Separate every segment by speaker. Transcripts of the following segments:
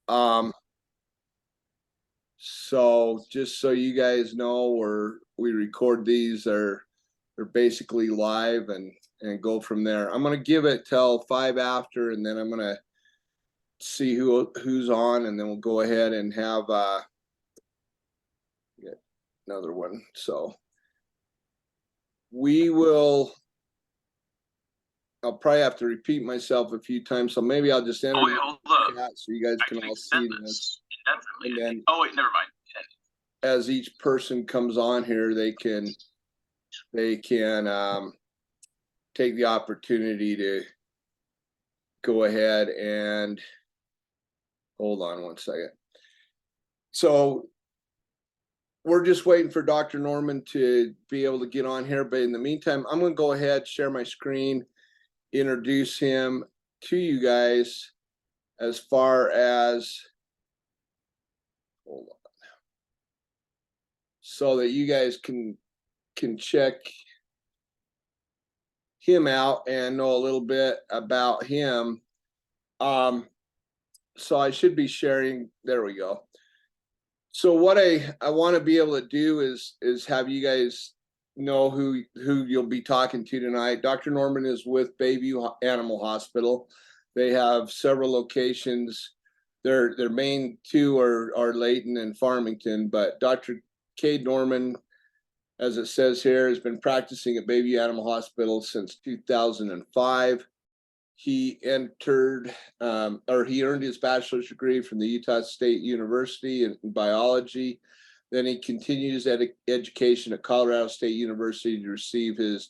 Speaker 1: Um, so just so you guys know, we record these are basically live and go from there. I'm gonna give it till 5 after, and then I'm gonna see who's on, and then we'll go ahead and have get another one. So we will. I'll probably have to repeat myself a few times, so maybe I'll just enter
Speaker 2: hold up.
Speaker 1: chat so you guys can all see this. And then,
Speaker 2: oh wait, never mind.
Speaker 1: as each person comes on here, they can take the opportunity to go ahead and hold on one second. So we're just waiting for Dr. Norman to be able to get on here, but in the meantime, I'm going to go ahead, share my screen, introduce him to you guys as far as, hold on, so that you guys can check him out and know a little bit about him. So I should be sharing, there we go. So what I want to be able to do is have you guys know who you'll be talking to tonight. Dr. Norman is with Bayview Animal Hospital. They have several locations. Their main two are Layton and Farmington, but Dr. Cade Norman, as it says here, has been practicing at Bayview Animal Hospital since 2005. He entered or he earned his bachelor's degree from the Utah State University in biology. Then he continues education at Colorado State University to receive his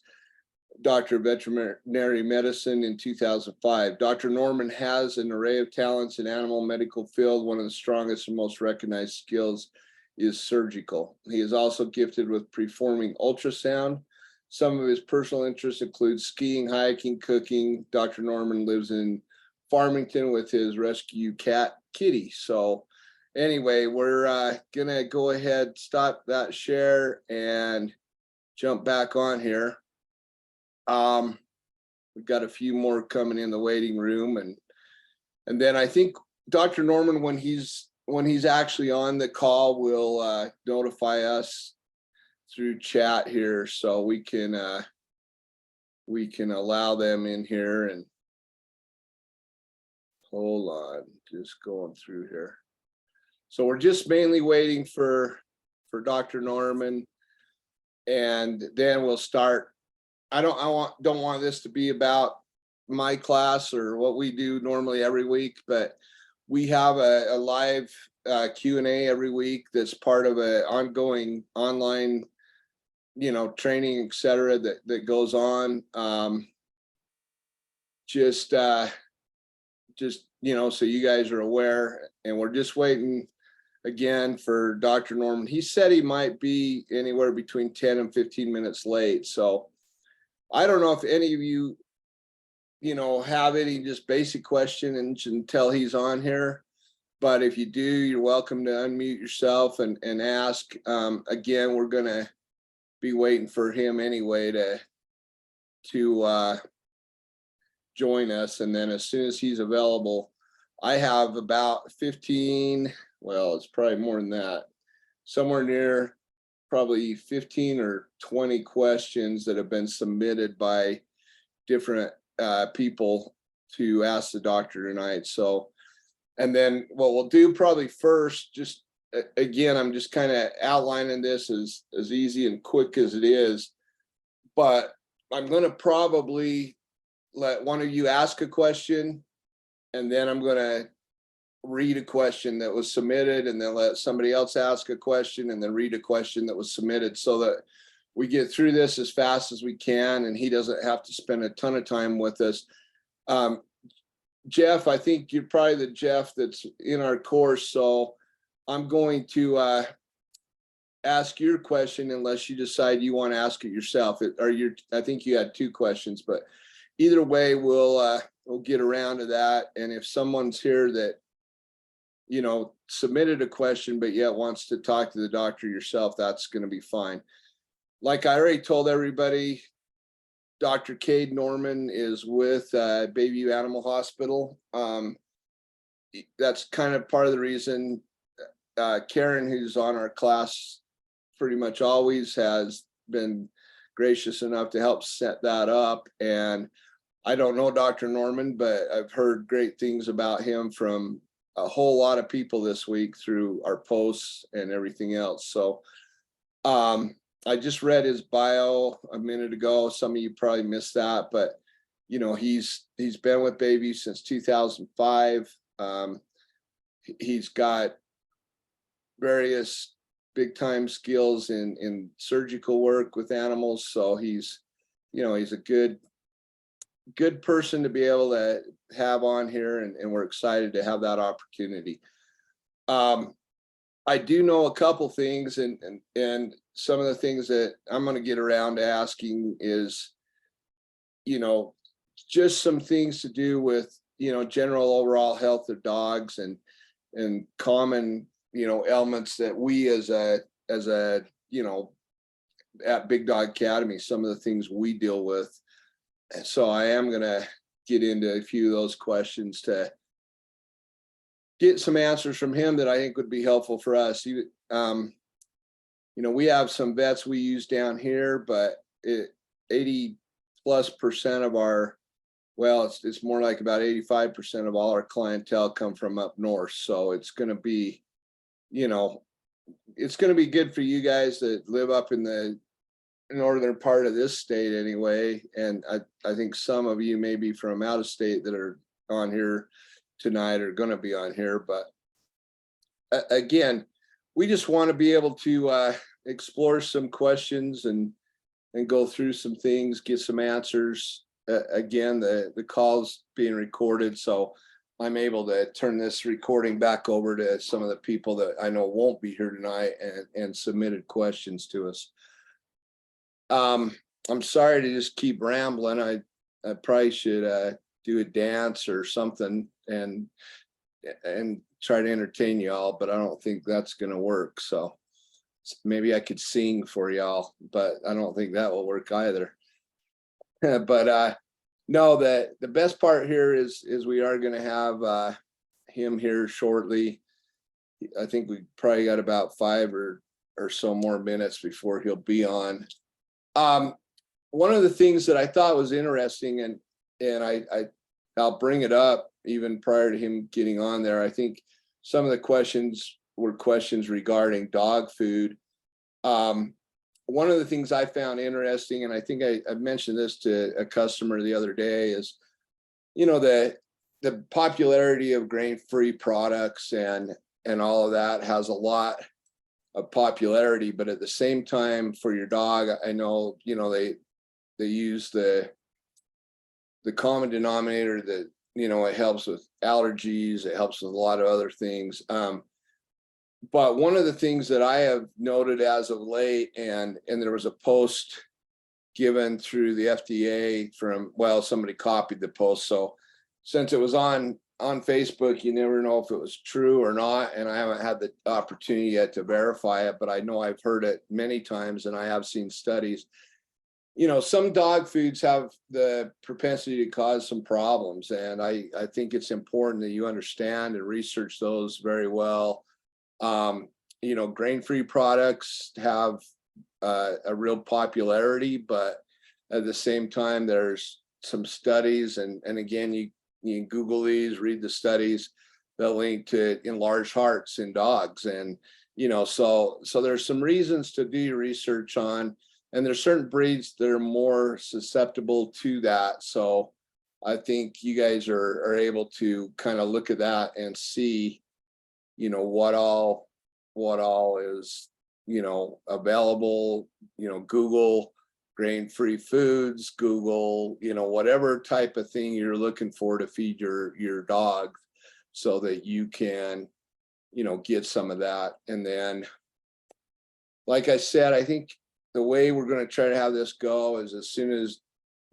Speaker 1: Doctor of Veterinary Medicine in 2005. Dr. Norman has an array of talents in animal medical field. One of the strongest and most recognized skills is surgical. He is also gifted with performing ultrasound. Some of his personal interests include skiing, hiking, cooking. Dr. Norman lives in Farmington with his rescue cat, Kitty. So anyway, we're gonna go ahead, stop that share and jump back on here. We've got a few more coming in the waiting room, and then I think Dr. Norman, when he's actually on the call, will notify us through chat here, so we can allow them in here. And hold on, just going through here. So we're just mainly waiting for Dr. Norman, and then we'll start. I don't want this to be about my class or what we do normally every week, but we have a live Q&A every week that's part of an ongoing online training, etc., that goes on. Just so you guys are aware, and we're just waiting again for Dr. Norman. He said he might be anywhere between 10 and 15 minutes late. So I don't know if any of you, have any just basic questions until he's on here. But if you do, you're welcome to unmute yourself and ask. Again, we're going to be waiting for him anyway to join us, and then as soon as he's available, I have about 15, well, it's probably more than that, somewhere near probably 15 or 20 questions that have been submitted by different people to ask the doctor tonight. So, and then what we'll do probably first, just again, I'm just kind of outlining this as easy and quick as it is, but I'm going to probably let one of you ask a question, and then I'm going to read a question that was submitted, and then let somebody else ask a question, and then read a question that was submitted, so that we get through this as fast as we can, and he doesn't have to spend a ton of time with us. Jeff, I think you're probably the Jeff that's in our course, so I'm going to ask your question unless you decide you want to ask it yourself. I think you had two questions, but either way, we'll get around to that. And if someone's here that submitted a question but yet wants to talk to the doctor yourself, that's going to be fine. Like I already told everybody, Dr. Cade Norman is with Bayview Animal Hospital. that's kind of part of the reason Karen, who's on our class pretty much always, has been gracious enough to help set that up. And I don't know Dr. Norman, but I've heard great things about him from a whole lot of people this week through our posts and everything else. So I just read his bio a minute ago. Some of you probably missed that, but you know, he's been with Bayview since 2005. He's got various big time skills in surgical work with animals. So he's, you know, he's a good person to be able to have on here, and we're excited to have that opportunity. I do know a couple things, and some of the things that I'm going to get around to asking is, you know, just some things to do with, you know, general overall health of dogs, and common, you know, elements that we as a, you know, at Big Dog Academy, some of the things we deal with. And so I am going to get into a few of those questions to get some answers from him that I think would be helpful for us. You know, we have some vets we use down here, but 80+% of our, well, it's more like about 85% of all our clientele come from up north. So it's going to be, you know, it's going to be good for you guys that live up in the northern part of this state anyway. And I think some of you maybe from out of state that are on here tonight are going to be on here. But again, we just want to be able to explore some questions and go through some things, get some answers. Again, the call's being recorded, so I'm able to turn this recording back over to some of the people that I know won't be here tonight and submitted questions to us. I'm sorry to just keep rambling. I probably should do a dance or something and try to entertain y'all, but I don't think that's going to work. So maybe I could sing for y'all, but I don't think that will work either. But no, the best part here is we are going to have him here shortly. I think we probably got about 5 or so more minutes before he'll be on. One of the things that I thought was interesting, and I'll bring it up even prior to him getting on there. I think some of the questions were questions regarding dog food. One of the things I found interesting, and I think I mentioned this to a customer the other day, is, you know, the popularity of grain-free products and all of that has a lot of popularity, but at the same time, for your dog, I know, you know, they use the common denominator that, you know, it helps with allergies, it helps with a lot of other things. But one of the things that I have noted as of late, and there was a post given through the FDA from, well, somebody copied the post. So since it was on Facebook, you never know if it was true or not. And I haven't had the opportunity yet to verify it, but I know I've heard it many times, and I have seen studies. You know, some dog foods have the propensity to cause some problems. And I think it's important that you understand and research those very well. You know, grain-free products have a real popularity, but at the same time, there's some studies, and again, you can Google these, read the studies that link to enlarged hearts in dogs. And, you know, so there's some reasons to do your research on, and there's certain breeds that are more susceptible to that. So I think you guys are able to kind of look at that and see, you know, what all is, you know, available. You know, Google grain-free foods, Google, you know, whatever type of thing you're looking for to feed your dog, so that you can, you know, get some of that. And then, like I said, I think the way we're going to try to have this go is, as soon as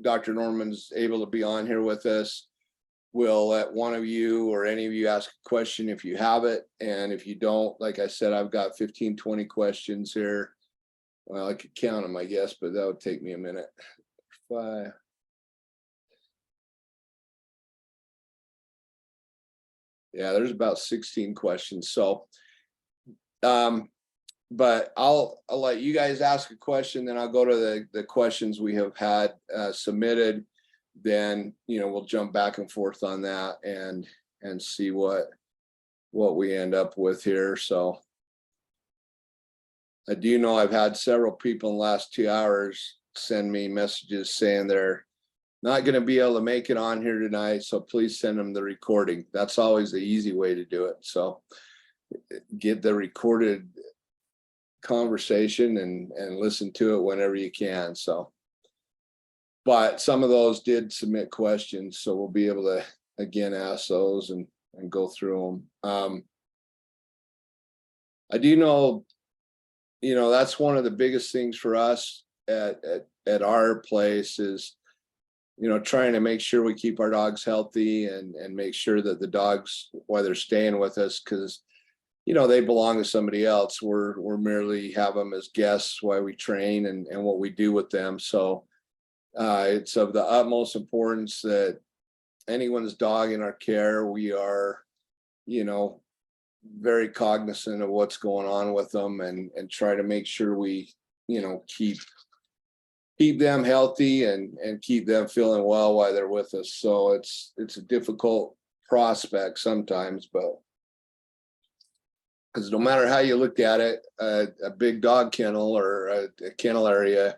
Speaker 1: Dr. Norman's able to be on here with us, we'll let one of you or any of you ask a question if you have it. And if you don't, like I said, I've got 15, 20 questions here. Well, I could count them, I guess, but that would take me a minute. 5. Yeah, there's about 16 questions. So, but I'll let you guys ask a question, then I'll go to the questions we have had submitted. Then, we'll jump back and forth on that and see what we end up with here. So I do know I've had several people in the last 2 hours send me messages saying they're not going to be able to make it on here tonight, so please send them the recording. That's always the easy way to do it. So get the recorded conversation and listen to it whenever you can. So, but some of those did submit questions, so we'll be able to again ask those and go through them. I do know, that's one of the biggest things for us at our place is, trying to make sure we keep our dogs healthy and make sure that the dogs, while they're staying with us, because they belong to somebody else. We're merely have them as guests while we train and what we do with them. So it's of the utmost importance that anyone's dog in our care, we are, very cognizant of what's going on with them and try to make sure we, keep them healthy and keep them feeling well while they're with us. So it's a difficult prospect sometimes, but because no matter how you look at it, a big dog kennel or a kennel area,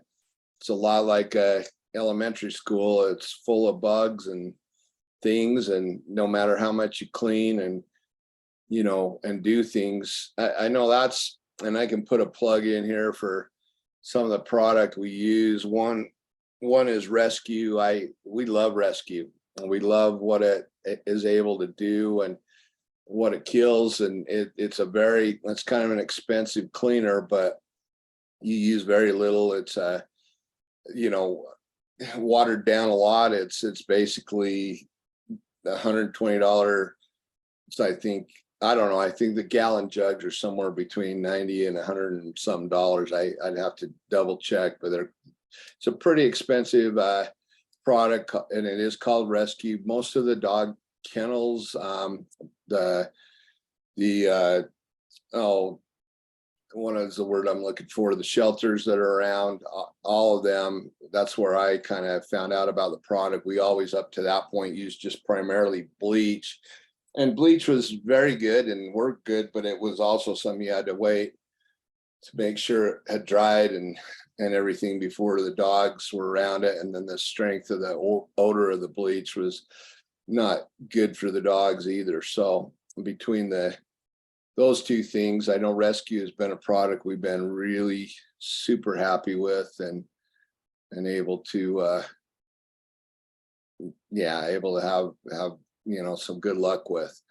Speaker 1: it's a lot like a elementary school. It's full of bugs and things, and no matter how much you clean and and do things, I know that's, and I can put a plug in here for some of the product we use. One is Rescue. We love Rescue, and we love what it is able to do and what it kills. And it's kind of an expensive cleaner, but you use very little. It's watered down a lot. It's basically $120. I don't know. I think the gallon jugs are somewhere between 90 and 100 and some dollars. I'd have to double check, but it's a pretty expensive product, and it is called Rescue. Most of the dog kennels, one is the word I'm looking for, the shelters that are around, all of them, that's where I kind of found out about the product. We always up to that point used just primarily bleach. And bleach was very good and worked good, but it was also something you had to wait to make sure it had dried and everything before the dogs were around it. And then the strength of the odor of the bleach was not good for the dogs either. So between those two things, I know Rescue has been a product we've been really super happy with and able to able to have some good luck with.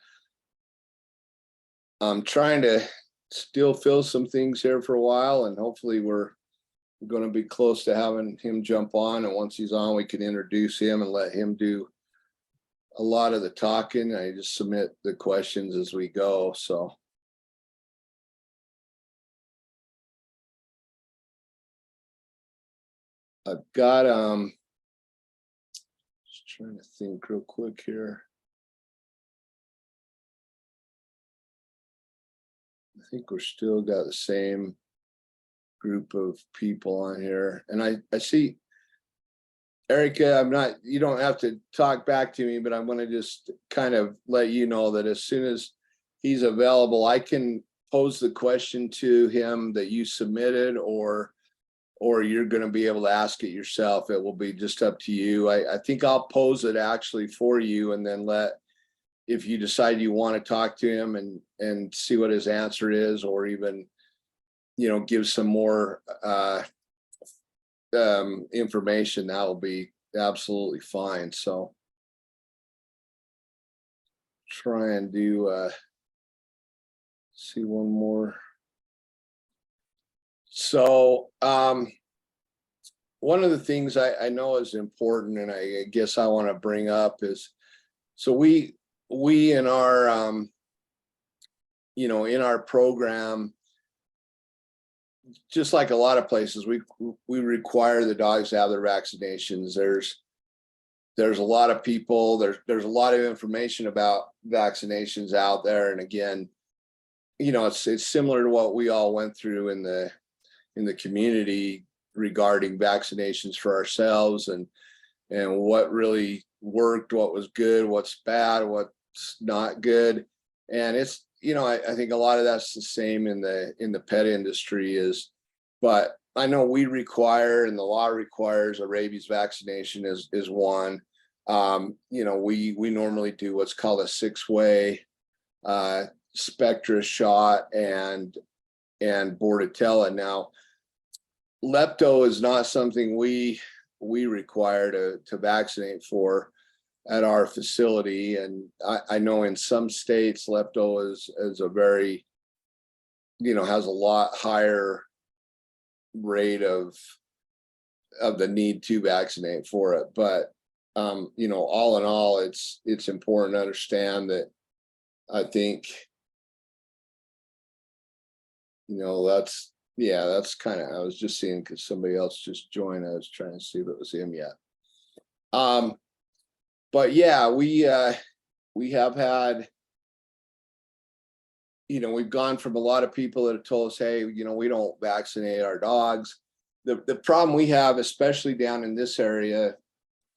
Speaker 1: I'm trying to still fill some things here for a while, and hopefully we're going to be close to having him jump on. And once he's on, we can introduce him and let him do a lot of the talking. I just submit the questions as we go. So I've got just trying to think real quick here. I think we're still got the same group of people on here. And I see Erica, you don't have to talk back to me, but I'm going to just kind of let you know that as soon as he's available, I can pose the question to him that you submitted, or you're going to be able to ask it yourself. It will be just up to you. I think I'll pose it actually for you, and then if you decide you want to talk to him and see what his answer is, or even, give some more information, that will be absolutely fine. So try and do see one more. So one of the things I know is important, and I guess I want to bring up is, so we in our in our program, just like a lot of places, we require the dogs to have their vaccinations. there's a lot of people, there's a lot of information about vaccinations out there. And again, it's similar to what we all went through in the community regarding vaccinations for ourselves, and what really worked, what was good, what's bad, what's not good. And it's, I think a lot of that's the same in the pet industry but I know we require, and the law requires, a rabies vaccination is one. We normally do what's called a 6-way Spectra shot and Bordetella. Now, lepto is not something we require to vaccinate for at our facility, and I know in some states lepto is a very, has a lot higher rate of the need to vaccinate for it. But all in all, it's important to understand that I think that's kind of, I was just seeing, because somebody else just joined, I was trying to see if it was him yet. But yeah, we have had, we've gone from a lot of people that have told us, hey, we don't vaccinate our dogs. The problem we have, especially down in this area,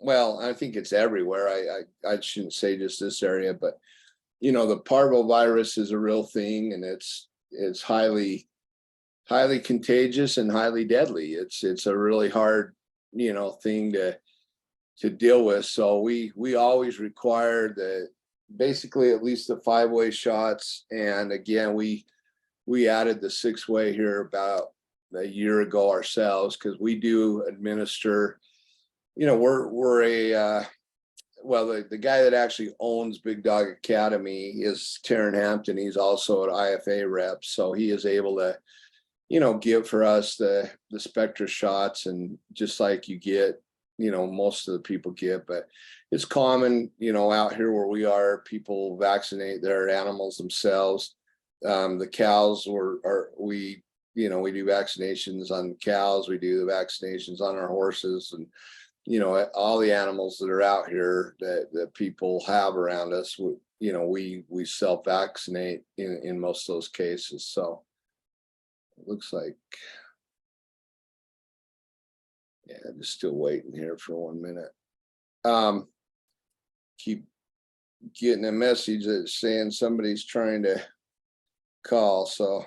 Speaker 1: well, I think it's everywhere. I shouldn't say just this area, but the parvovirus is a real thing, and it's highly contagious and highly deadly. It's a really hard, thing to deal with. So we always require basically at least the 5-way shots. And again, we added the 6-way here about a year ago ourselves, because we do administer, we're a the guy that actually owns Big Dog Academy is Taryn Hampton. He's also an IFA rep, so he is able to give for us the Spectra shots, and just like you get, most of the people get. But it's common, out here where we are, people vaccinate their animals themselves. The cows we do vaccinations on the cows, we do the vaccinations on our horses, and all the animals that are out here that people have around us, we self-vaccinate in most of those cases. So it looks like, yeah, I'm just still waiting here for 1 minute. Keep getting a message that's saying somebody's trying to call, so,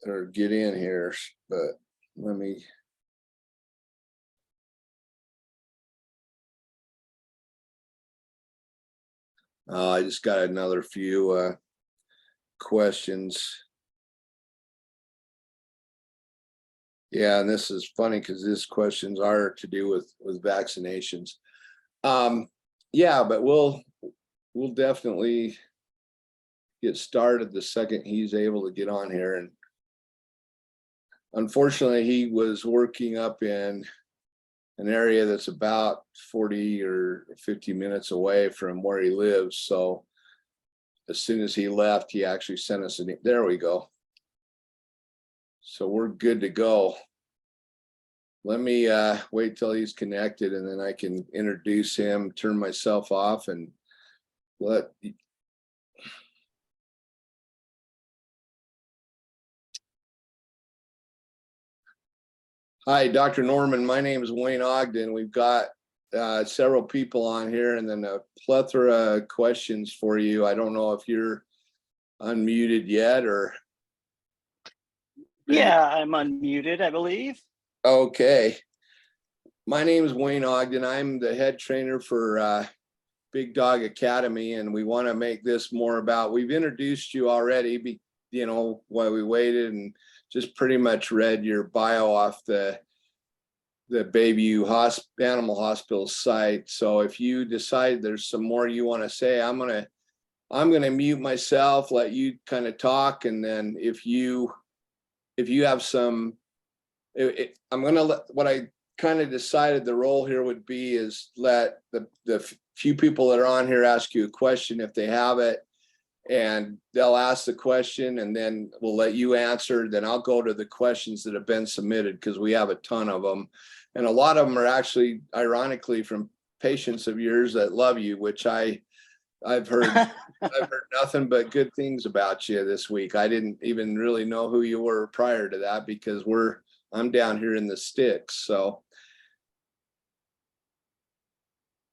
Speaker 1: or get in here, but let me. I just got another few questions. Yeah, and this is funny because these questions are to do with vaccinations. Yeah, but we'll definitely get started the second he's able to get on here. And unfortunately, he was working up in an area that's about 40 or 50 minutes away from where he lives. So as soon as he left, he actually sent us there we go. So we're good to go. Let me wait till he's connected, and then I can introduce him, turn myself off, and let. Hi, Dr. Norman. My name is Wayne Ogden. We've got several people on here, and then a plethora of questions for you. I don't know if you're unmuted yet, or.
Speaker 2: Yeah, I'm unmuted, I believe.
Speaker 1: Okay. My name is Wayne Ogden. I'm the head trainer for Big Dog Academy, and we want to make this more about, we've introduced you already, while we waited, and just pretty much read your bio off the Bayview Animal Hospital site. So if you decide there's some more you want to say, I'm gonna mute myself, let you kind of talk, and then if you have some, I'm gonna let, what I kind of decided the role here would be is let the few people that are on here ask you a question if they have it, and they'll ask the question, and then we'll let you answer. Then I'll go to the questions that have been submitted, because we have a ton of them. And a lot of them are actually, ironically, from patients of yours that love you, which I've heard nothing but good things about you this week. I didn't even really know who you were prior to that because I'm down here in the sticks. So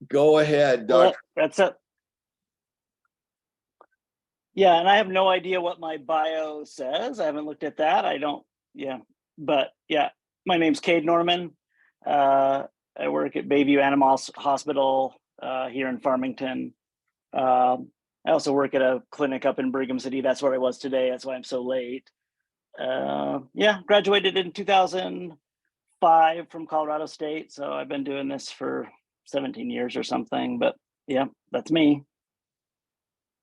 Speaker 1: go ahead,
Speaker 2: Well,
Speaker 1: Doctor.
Speaker 2: that's it. Yeah, and I have no idea what my bio says. I haven't looked at that. I don't, yeah. But yeah, my name's Cade Norman. I work at Bayview Animal Hospital here in Farmington. I also work at a clinic up in Brigham City. That's where I was today. That's why I'm so late. Yeah, graduated in 2005 from Colorado State. So I've been doing this for 17 years or something. But yeah, that's me.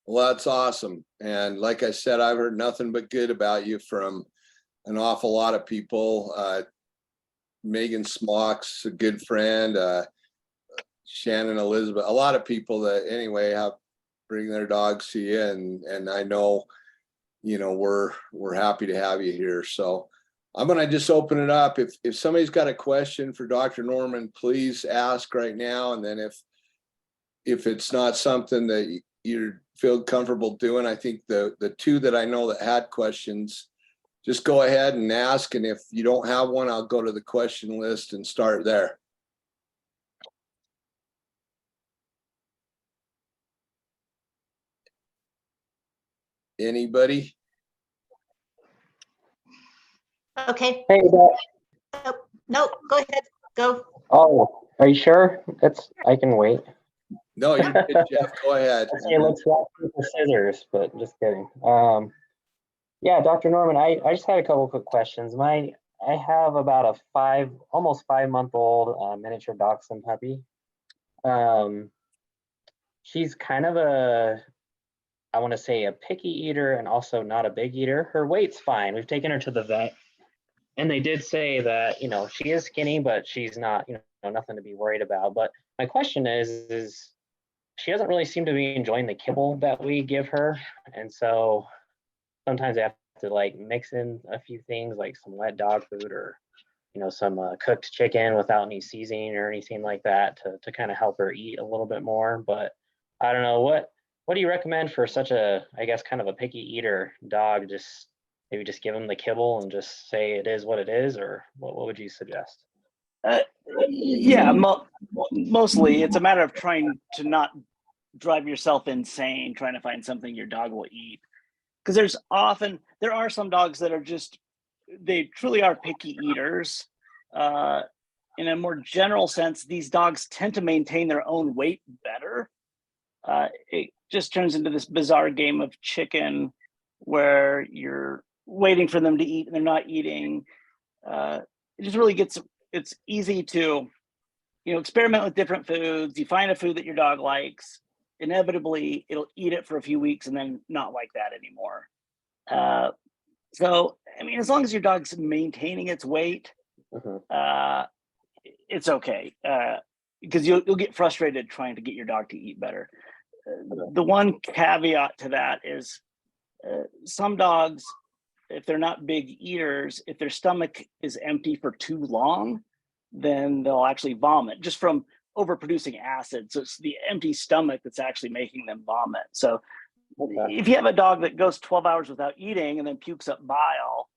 Speaker 1: Well, that's awesome. And like I said, I've heard nothing but good about you from an awful lot of people. Megan Smock's a good friend. Shannon Elizabeth, a lot of people that anyway have bring their dogs to you, and I know, you know, we're happy to have you here. So I'm gonna just open it up. If somebody's got a question for Dr. Norman, please ask right now. And then if it's not something that you feel comfortable doing, I think the two that I know that had questions, just go ahead and ask. And if you don't have one, I'll go to the question list and start there. Anybody?
Speaker 3: Okay.
Speaker 4: Hey,
Speaker 3: Oh, no, go ahead. Go.
Speaker 4: oh, are you sure? I can wait.
Speaker 1: No, you're good, Jeff. Go ahead.
Speaker 4: Okay, let's rock paper scissors, but just kidding. Yeah, Dr. Norman, I just had a couple quick questions. I have about a almost 5 month old miniature dachshund puppy. She's kind of I want to say a picky eater and also not a big eater. Her weight's fine. We've taken her to the vet, and they did say that, you know, she is skinny, but she's not, you know, nothing to be worried about. But my question is she doesn't really seem to be enjoying the kibble that we give her. And so sometimes I have to like mix in a few things like some wet dog food or, you know, some cooked chicken without any seasoning or anything like that to kind of help her eat a little bit more. But I don't know, what do you recommend for such a, I guess, kind of a picky eater dog? Just maybe just give them the kibble and just say it is what it is, or what would you suggest?
Speaker 2: Yeah, mostly it's a matter of trying to not drive yourself insane trying to find something your dog will eat. Because there are some dogs that are just, they truly are picky eaters. In a more general sense, these dogs tend to maintain their own weight better. It just turns into this bizarre game of chicken where you're waiting for them to eat and they're not eating. It just really it's easy to, you know, experiment with different foods. You find a food that your dog likes, inevitably it'll eat it for a few weeks and then not like that anymore. So, I mean, as long as your dog's maintaining its weight, it's okay. Because you'll get frustrated trying to get your dog to eat better. The one caveat to that is some dogs, if they're not big eaters, if their stomach is empty for too long, then they'll actually vomit just from overproducing acid. So it's the empty stomach that's actually making them vomit. So if you have a dog that goes 12 hours without eating and then pukes up bile,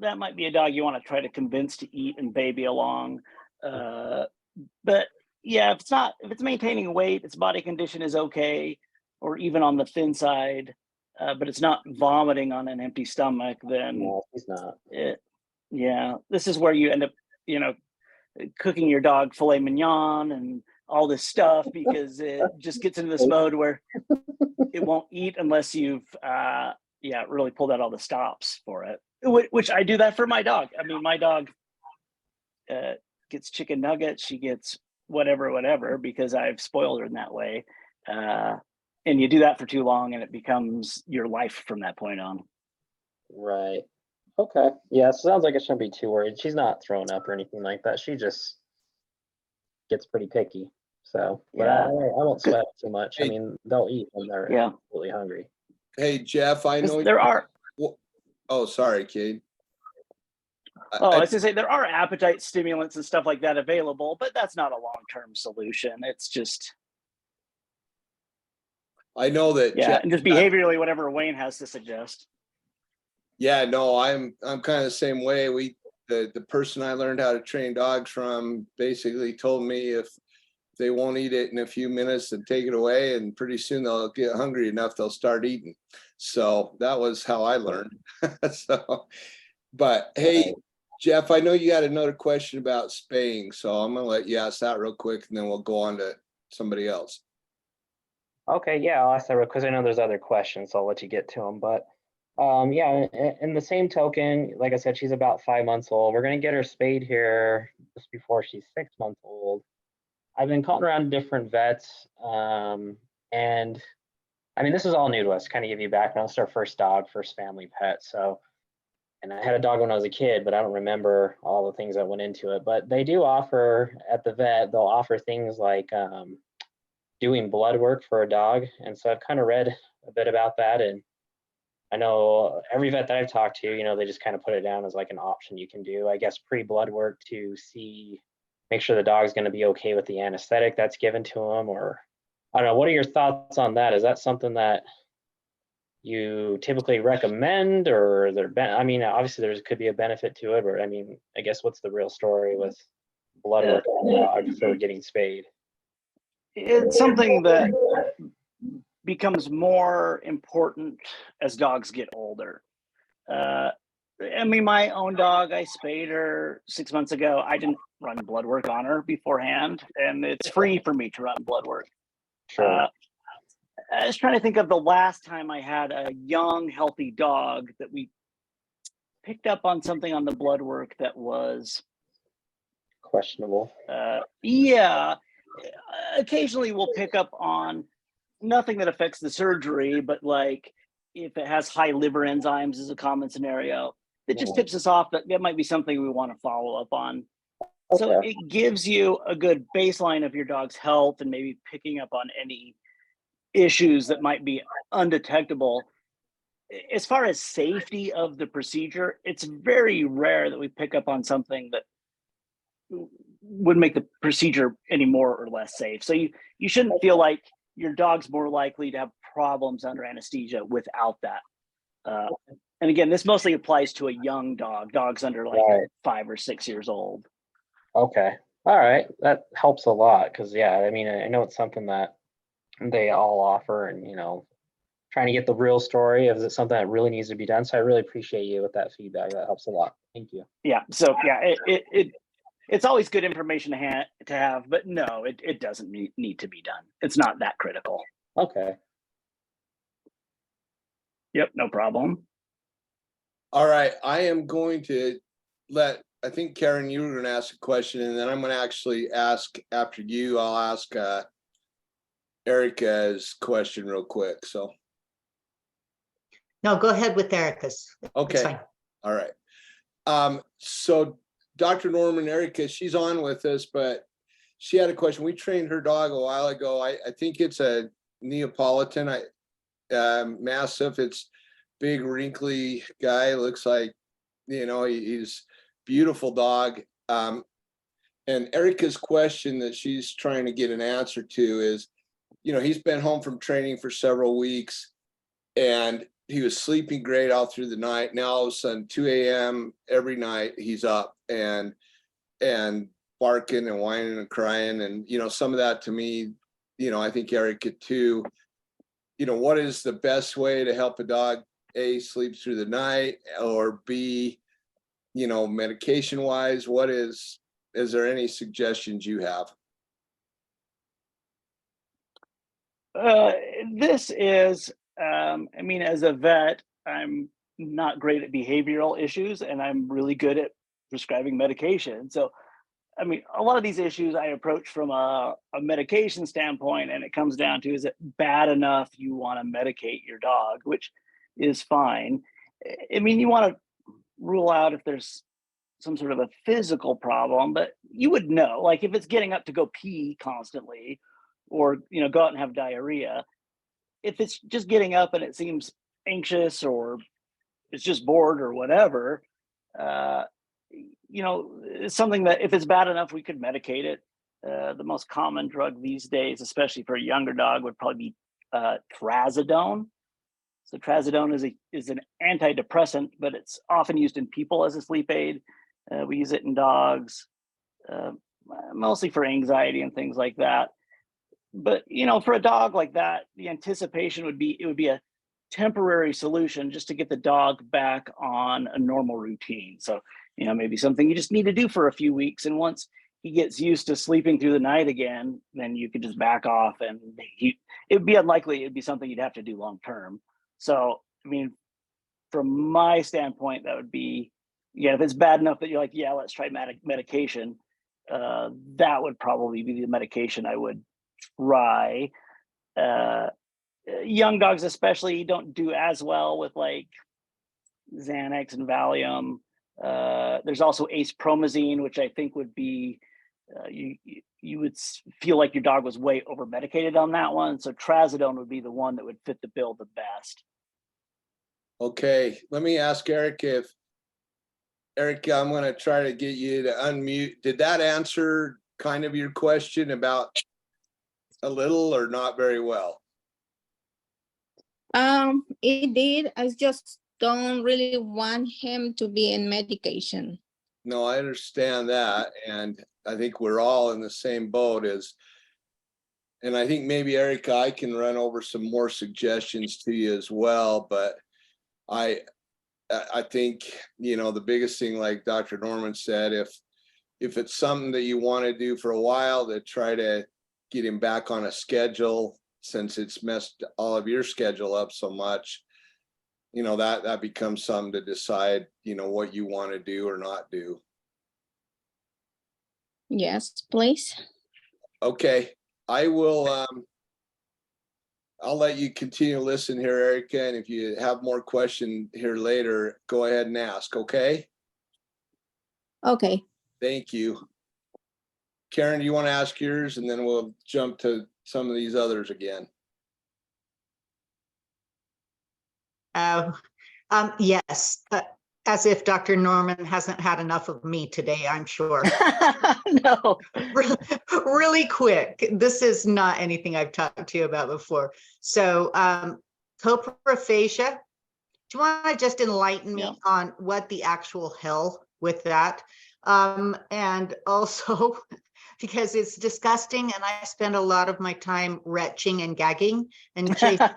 Speaker 2: that might be a dog you want to try to convince to eat and baby along. But yeah, if it's maintaining weight, its body condition is okay, or even on the thin side, but it's not vomiting on an empty stomach, then
Speaker 4: No, he's not.
Speaker 2: Yeah, this is where you end up, you know, cooking your dog filet mignon and all this stuff because it just gets into this mode where it won't eat unless you've really pulled out all the stops for it, which I do that for my dog. I mean, my dog gets chicken nuggets, she gets whatever because I've spoiled her in that way, and you do that for too long and it becomes your life from that point on.
Speaker 4: Right. Okay. Yeah, so sounds like I shouldn't be too worried. She's not throwing up or anything like that. She just gets pretty picky. So, but
Speaker 2: Yeah.
Speaker 4: I won't sweat too much. I
Speaker 1: Hey.
Speaker 4: mean, they'll eat when they're absolutely hungry.
Speaker 1: Hey, Jeff, I know
Speaker 2: There are.
Speaker 1: Oh, sorry, Cade.
Speaker 2: Oh, I was gonna say there are appetite stimulants and stuff like that available, but that's not a long-term solution. It's just,
Speaker 1: I know that.
Speaker 2: yeah,
Speaker 1: Jeff,
Speaker 2: and just behaviorally, whatever Wayne has to suggest.
Speaker 1: yeah, no, I'm kind of the same way. The person I learned how to train dogs from basically told me if they won't eat it in a few minutes, then take it away, and pretty soon they'll get hungry enough they'll start eating. So that was how I learned. So, but hey, Jeff, I know you got another question about spaying, so I'm gonna let you ask that real quick, and then we'll go on to somebody else.
Speaker 4: Okay, yeah, I'll ask that because I know there's other questions, so I'll let you get to them. But yeah, in the same token, like I said, she's about 5 months old. We're gonna get her spayed here just before she's 6 months old. I've been calling around different vets, and I mean, this is all new to us. Kind of give you background. It's our first dog, first family pet. So, and I had a dog when I was a kid, but I don't remember all the things that went into it. But they do offer at the vet. They'll offer things like doing blood work for a dog, and so I've kind of read a bit about that. And I know every vet that I've talked to, they just kind of put it down as like an option you can do. I guess pre-blood work to make sure the dog's going to be okay with the anesthetic that's given to him, or I don't know. What are your thoughts on that? Is that something that you typically recommend, or I mean, obviously there could be a benefit to it, but I mean, I guess what's the real story with blood work on the dog for getting spayed?
Speaker 2: It's something that becomes more important as dogs get older. I mean, my own dog, I spayed her 6 months ago. I didn't run blood work on her beforehand, and it's free for me to run blood work.
Speaker 4: Sure.
Speaker 2: I was trying to think of the last time I had a young, healthy dog that we picked up on something on the blood work that was
Speaker 4: Questionable.
Speaker 2: yeah. Occasionally we'll pick up on nothing that affects the surgery, but like if it has high liver enzymes is a common scenario. It just tips us off that might be something we want to follow up on. So
Speaker 4: Okay.
Speaker 2: it gives you a good baseline of your dog's health and maybe picking up on any issues that might be undetectable. As far as safety of the procedure, it's very rare that we pick up on something that would make the procedure any more or less safe. So you shouldn't feel like your dog's more likely to have problems under anesthesia without that. And again, this mostly applies to a young dog, dogs under like
Speaker 4: Right.
Speaker 2: 5 or 6 years old.
Speaker 4: Okay. All right. That helps a lot because, yeah, I mean, I know it's something that they all offer, and, trying to get the real story of, is it something that really needs to be done? So I really appreciate you with that feedback. That helps a lot. Thank you.
Speaker 2: Yeah. So yeah, it's always good information to have, but no, it doesn't need to be done. It's not that critical.
Speaker 4: Okay.
Speaker 2: Yep. No problem.
Speaker 1: All right, I am going to I think Karen, you were going to ask a question, and then I'm going to actually ask after you. I'll ask Erica's question real quick. So,
Speaker 3: No, go ahead with Erica's. It's
Speaker 1: okay,
Speaker 3: fine.
Speaker 1: all right. So Dr. Norman, Erica, she's on with us, but she had a question. We trained her dog a while ago. I think it's a Neapolitan, mastiff. It's big, wrinkly guy. Looks like, he's beautiful dog. And Erica's question that she's trying to get an answer to is, he's been home from training for several weeks, and he was sleeping great all through the night. Now all of a sudden, 2 a.m. every night, he's up and barking and whining and crying. And, some of that to me, I think Erica too, what is the best way to help a dog, A, sleep through the night, or B, medication wise, is there any suggestions you have?
Speaker 2: This is, I mean, as a vet, I'm not great at behavioral issues, and I'm really good at prescribing medication. So, I mean, a lot of these issues I approach from a medication standpoint, and it comes down to, is it bad enough you want to medicate your dog, which is fine. I mean, you want to rule out if there's some sort of a physical problem, but you would know, like if it's getting up to go pee constantly, or go out and have diarrhea. If it's just getting up and it seems anxious, or it's just bored or whatever, it's something that if it's bad enough, we could medicate it. The most common drug these days, especially for a younger dog, would probably be trazodone. So trazodone is an antidepressant, but it's often used in people as a sleep aid. We use it in dogs, mostly for anxiety and things like that. But for a dog like that, the anticipation would be a temporary solution just to get the dog back on a normal routine. So maybe something you just need to do for a few weeks, and once he gets used to sleeping through the night again, then you could just back off, and it'd be unlikely it'd be something you'd have to do long term. So from my standpoint, that would be, if it's bad enough that you're like, yeah, let's try medication, that would probably be the medication I would try. Young dogs especially don't do as well with like Xanax and Valium. There's also acepromazine, which I think would be, you would feel like your dog was way over medicated on that one. So trazodone would be the one that would fit the bill the best.
Speaker 1: Okay, let me ask Eric Eric, I'm going to try to get you to unmute. Did that answer kind of your question about a little or not very well?
Speaker 5: It did. I just don't really want him to be in medication.
Speaker 1: No, I understand that. And I think we're all in the same boat and I think maybe Erica, I can run over some more suggestions to you as well, but I think, the biggest thing, like Dr. Norman said, if it's something that you want to do for a while, to try to get him back on a schedule, since it's messed all of your schedule up so much, that becomes something to decide, what you want to do or not do.
Speaker 5: Yes, please.
Speaker 1: Okay, I will, I'll let you continue to listen here, Erica, and if you have more questions here later, go ahead and ask, okay?
Speaker 5: Okay.
Speaker 1: Thank you. Karen, do you want to ask yours, and then we'll jump to some of these others again?
Speaker 3: Yes, as if Dr. Norman hasn't had enough of me today, I'm sure.
Speaker 2: No.
Speaker 3: Really quick. This is not anything I've talked to you about before. So coprophagia, do you want to just enlighten me on what the actual hell with that? And also, because it's disgusting and I spend a lot of my time retching and gagging and chasing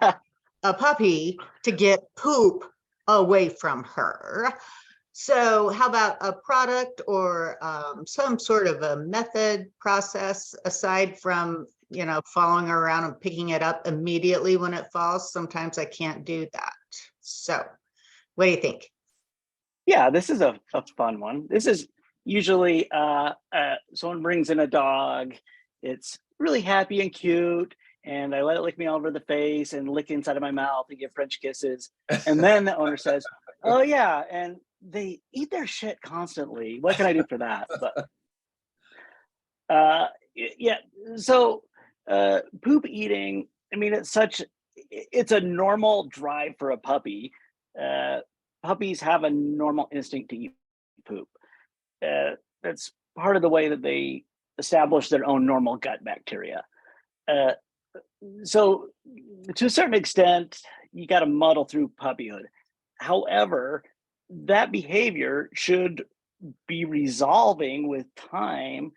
Speaker 3: a puppy to get poop away from her. So how about a product or some sort of a method process aside from, following her around and picking it up immediately when it falls? Sometimes I can't do that. So what do you think?
Speaker 2: Yeah, this is a fun one. This is usually someone brings in a dog. It's really happy and cute, and I let it lick me all over the face and lick inside of my mouth and give French kisses. And then the owner says, oh yeah, and they eat their shit constantly. What can I do for that? But yeah, so poop eating, it's a normal drive for a puppy. Puppies have a normal instinct to eat poop. That's part of the way that they establish their own normal gut bacteria. So to a certain extent, you got to muddle through puppyhood. However, that behavior should be resolving with time.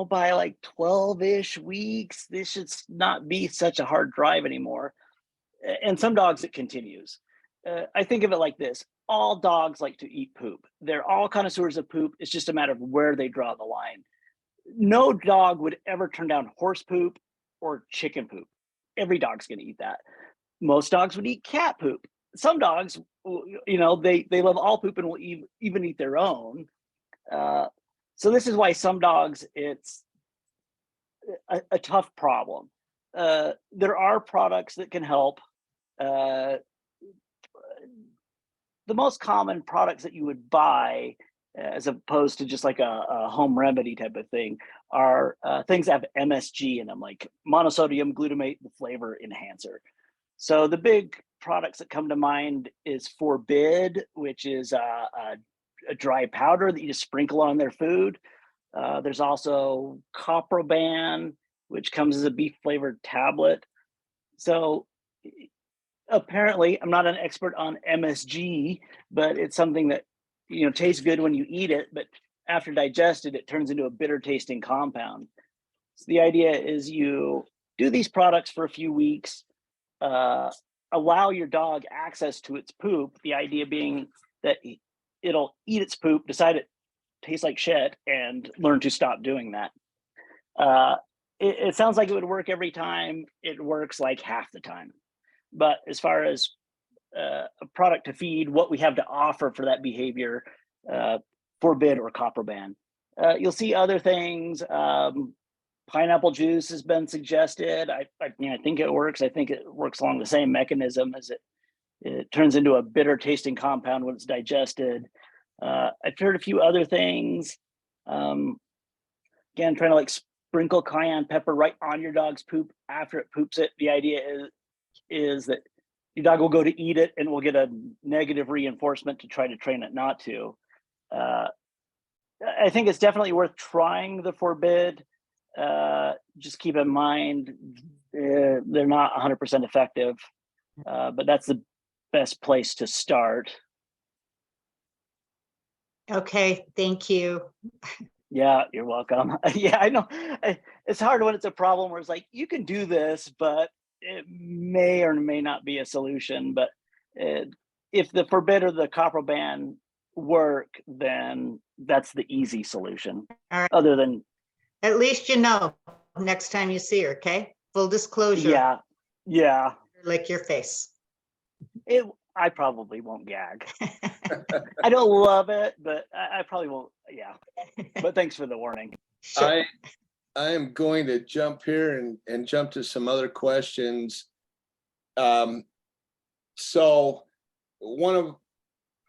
Speaker 2: By like 12-ish weeks, this should not be such a hard drive anymore. And some dogs, it continues. I think of it like this. All dogs like to eat poop. They're all connoisseurs of poop. It's just a matter of where they draw the line. No dog would ever turn down horse poop or chicken poop. Every dog's going to eat that. Most dogs would eat cat poop. Some dogs, they love all poop and will even eat their own. So this is why some dogs, it's a tough problem. There are products that can help. The most common products that you would buy, as opposed to just like a home remedy type of thing, are things that have MSG in them, like monosodium glutamate, the flavor enhancer. So the big products that come to mind is Forbid, which is a a dry powder that you just sprinkle on their food. There's also Coproban, which comes as a beef flavored tablet. So apparently, I'm not an expert on MSG, but it's something that, you know, tastes good when you eat it, but after digested, it turns into a bitter tasting compound. So the idea is you do these products for a few weeks, allow your dog access to its poop. The idea being that it'll eat its poop, decide it tastes like shit, and learn to stop doing that. It sounds like it would work every time. It works like half the time. But as far as a product to feed, what we have to offer for that behavior, forbid or Coproban. You'll see other things. Pineapple juice has been suggested. I think it works. I think it works along the same mechanism as it turns into a bitter tasting compound when it's digested. I've heard a few other things. Again, trying to like sprinkle cayenne pepper right on your dog's poop after it poops it. The idea is that your dog will go to eat it and will get a negative reinforcement to try to train it not to. I think it's definitely worth trying the forbid. Just keep in mind, they're not 100% effective, but that's the best place to start.
Speaker 3: Okay, thank you.
Speaker 2: Yeah, you're welcome. Yeah, I know. It's hard when it's a problem where it's like, you can do this, but it may or may not be a solution. But if the forbid or the Coproban work, then that's the easy solution.
Speaker 3: All right.
Speaker 2: Other than,
Speaker 3: At least you know next time you see her, okay? Full disclosure.
Speaker 2: yeah,
Speaker 3: Like your face.
Speaker 2: I probably won't gag. I don't love it, but I probably won't. Yeah, but thanks for the warning.
Speaker 3: Sure.
Speaker 1: I am going to jump here and jump to some other questions. So one of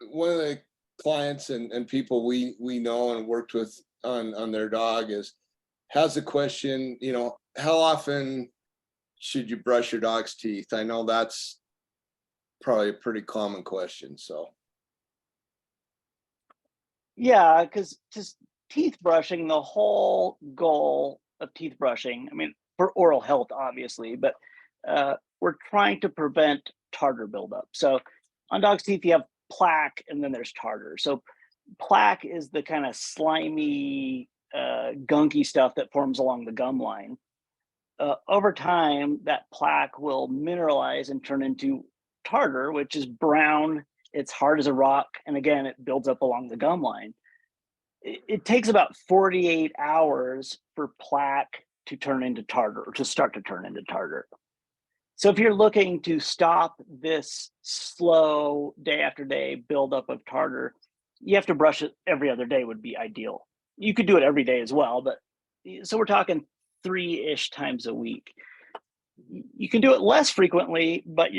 Speaker 1: the clients and people we know and worked with on their dog has a question, you know, how often should you brush your dog's teeth? I know that's probably a pretty common question. So
Speaker 2: Yeah, because just teeth brushing, the whole goal of teeth brushing, I mean, for oral health, obviously, but we're trying to prevent tartar buildup. So on dogs' teeth, you have plaque and then there's tartar. So plaque is the kind of slimy, gunky stuff that forms along the gum line. Over time, that plaque will mineralize and turn into tartar, which is brown. It's hard as a rock. And again, it builds up along the gum line. It takes about 48 hours for plaque to turn into tartar, or to start to turn into tartar. So if you're looking to stop this slow day after day buildup of tartar, you have to brush it every other day would be ideal. You could do it every day as well, but so we're talking 3-ish times a week. You can do it less frequently, but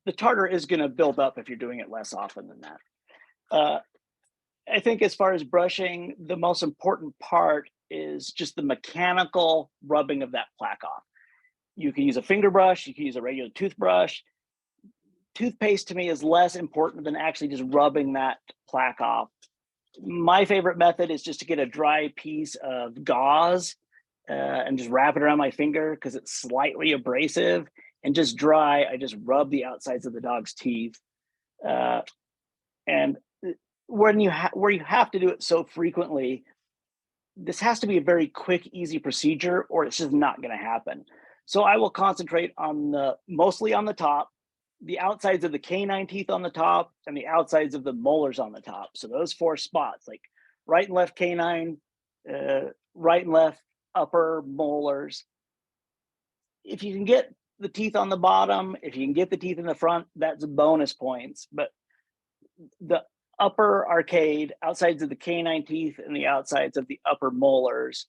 Speaker 2: the tartar is going to build up if you're doing it less often than that. I think as far as brushing, the most important part is just the mechanical rubbing of that plaque off. You can use a finger brush, you can use a regular toothbrush. Toothpaste to me is less important than actually just rubbing that plaque off. My favorite method is just to get a dry piece of gauze and just wrap it around my finger because it's slightly abrasive, and just dry. I just rub the outsides of the dog's teeth. And where you have to do it so frequently, this has to be a very quick, easy procedure, or it's just not going to happen. So I will concentrate on mostly on the top, the outsides of the canine teeth on the top, and the outsides of the molars on the top. So those 4 spots, like right and left canine, right and left upper molars. If you can get the teeth on the bottom, if you can get the teeth in the front, that's bonus points. But the upper arcade, outsides of the canine teeth, and the outsides of the upper molars,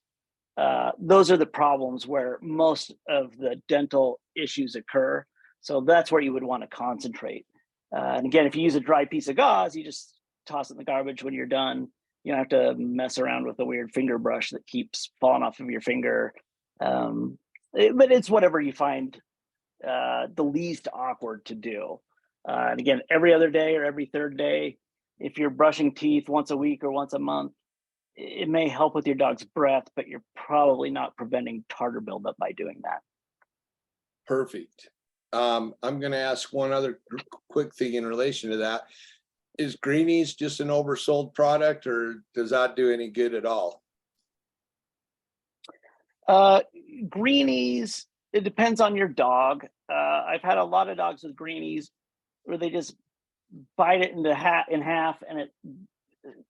Speaker 2: those are the problems where most of the dental issues occur. So that's where you would want to concentrate. And again, if you use a dry piece of gauze, you just toss it in the garbage when you're done. You don't have to mess around with a weird finger brush that keeps falling off of your finger. But it's whatever you find the least awkward to do. And again, every other day or every third day, if you're brushing teeth once a week or once a month, it may help with your dog's breath, but you're probably not preventing tartar buildup by doing that.
Speaker 1: Perfect. I'm gonna ask one other quick thing in relation to that. Is greenies just an oversold product, or does that do any good at all?
Speaker 2: Greenies, it depends on your dog. I've had a lot of dogs with greenies where they just bite it in half and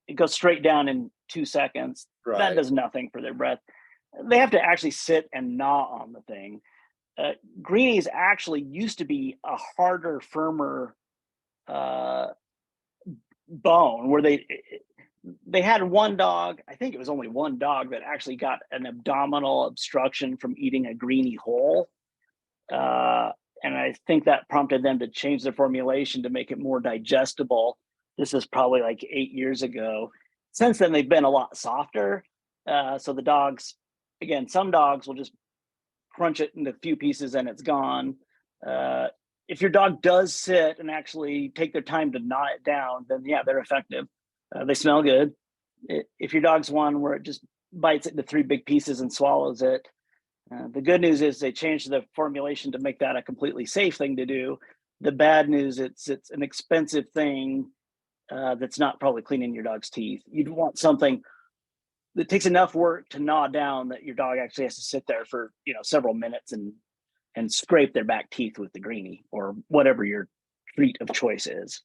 Speaker 2: it goes straight down in 2 seconds. That
Speaker 1: Right.
Speaker 2: does nothing for their breath. They have to actually sit and gnaw on the thing. Greenies actually used to be a harder, firmer bone where they had one dog, I think it was only one dog, that actually got an abdominal obstruction from eating a greenie whole. And I think that prompted them to change their formulation to make it more digestible. This is probably like 8 years ago. Since then, they've been a lot softer. So the dogs, again, some dogs will just crunch it into a few pieces and it's gone. If your dog does sit and actually take their time to gnaw it down, then yeah, they're effective. They smell good. If your dog's one where it just bites it into 3 big pieces and swallows it, the good news is they changed the formulation to make that a completely safe thing to do. The bad news, it's an expensive thing that's not probably cleaning your dog's teeth. You'd want something that takes enough work to gnaw down that your dog actually has to sit there for several minutes and scrape their back teeth with the greenie or whatever your treat of choice is.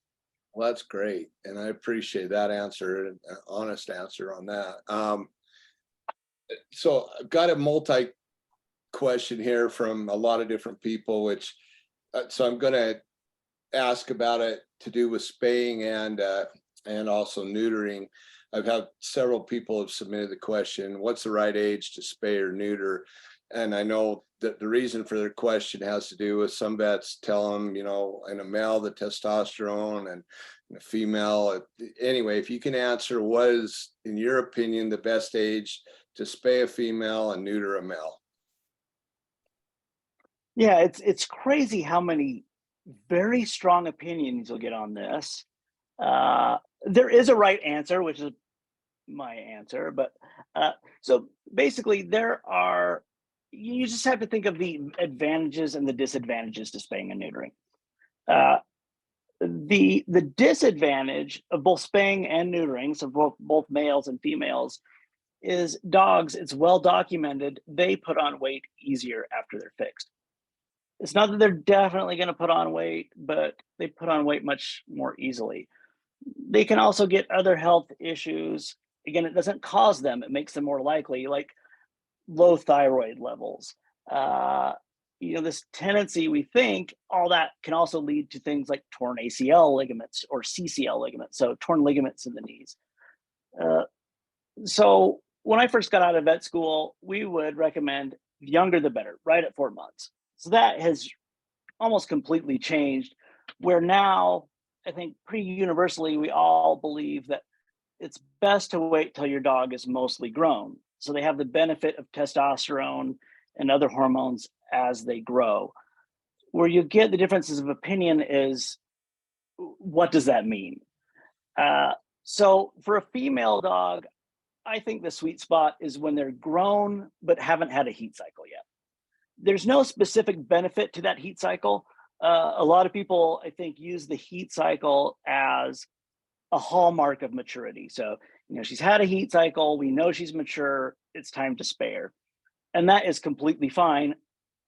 Speaker 1: Well, that's great, and I appreciate that answer, an honest answer on that. So I've got a multi question here from a lot of different people, which so I'm going to ask about it to do with spaying and also neutering. I've had several people have submitted the question, what's the right age to spay or neuter? And I know that the reason for their question has to do with some vets tell them, in a male, the testosterone, and in a female. Anyway, if you can answer, what is, in your opinion, the best age to spay a female and neuter a male?
Speaker 2: Yeah, it's crazy how many very strong opinions you'll get on this. There is a right answer, which is my answer, but so basically you just have to think of the advantages and the disadvantages to spaying and neutering. The disadvantage of both spaying and neutering, so both males and females, is dogs, it's well documented, they put on weight easier after they're fixed. It's not that they're definitely going to put on weight, but they put on weight much more easily. They can also get other health issues. Again, it doesn't cause them, it makes them more likely, like low thyroid levels. This tendency, we think, all that can also lead to things like torn ACL ligaments or CCL ligaments, so torn ligaments in the knees. So when I first got out of vet school, we would recommend the younger the better, right at 4 months. So that has almost completely changed, where now I think pretty universally we all believe that it's best to wait till your dog is mostly grown, so they have the benefit of testosterone and other hormones as they grow. Where you get the differences of opinion is, what does that mean? So for a female dog, I think the sweet spot is when they're grown but haven't had a heat cycle yet. There's no specific benefit to that heat cycle. A lot of people, I think, use the heat cycle as a hallmark of maturity. So, she's had a heat cycle, we know she's mature, it's time to spay her. And that is completely fine,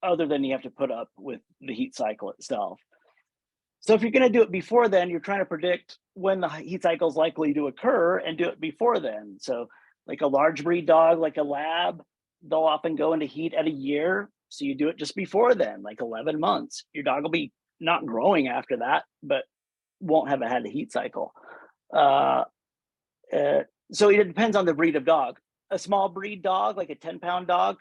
Speaker 2: other than you have to put up with the heat cycle itself. So if you're going to do it before then, you're trying to predict when the heat cycle is likely to occur and do it before then. So like a large breed dog, like a lab, they'll often go into heat at a year. So you do it just before then, like 11 months. Your dog will be not growing after that, but won't have had a heat cycle. So it depends on the breed of dog. A small breed dog, like a 10-pound dog,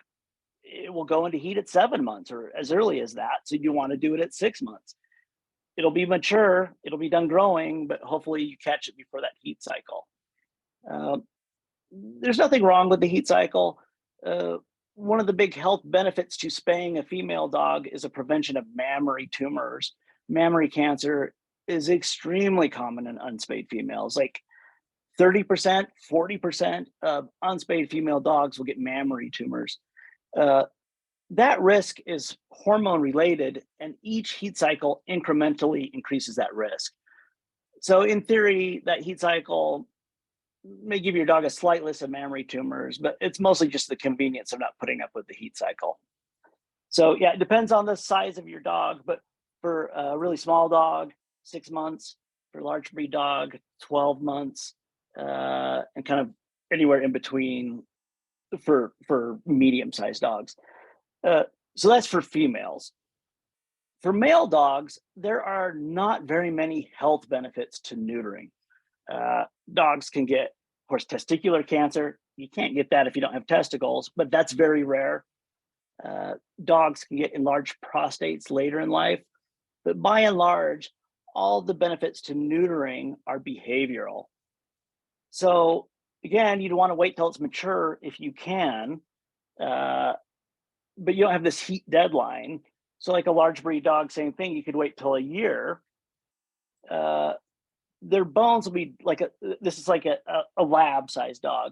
Speaker 2: it will go into heat at 7 months or as early as that. So you want to do it at 6 months. It'll be mature, it'll be done growing, but hopefully you catch it before that heat cycle. There's nothing wrong with the heat cycle. One of the big health benefits to spaying a female dog is a prevention of mammary tumors. Mammary cancer is extremely common in unspayed females. Like 30%, 40% of unspayed female dogs will get mammary tumors. That risk is hormone related, and each heat cycle incrementally increases that risk. So in theory, that heat cycle may give your dog a slight list of mammary tumors, but it's mostly just the convenience of not putting up with the heat cycle. So yeah, it depends on the size of your dog, but for a really small dog, 6 months. For a large breed dog, 12 months, and kind of anywhere in between for medium-sized dogs. So that's for females. For male dogs, there are not very many health benefits to neutering. Dogs can get, of course, testicular cancer. You can't get that if you don't have testicles, but that's very rare. Dogs can get enlarged prostates later in life, but by and large, all the benefits to neutering are behavioral. So again, you'd want to wait till it's mature if you can, but you don't have this heat deadline. So like a large breed dog, same thing, you could wait till a year. Their bones will be like this is like a lab sized dog.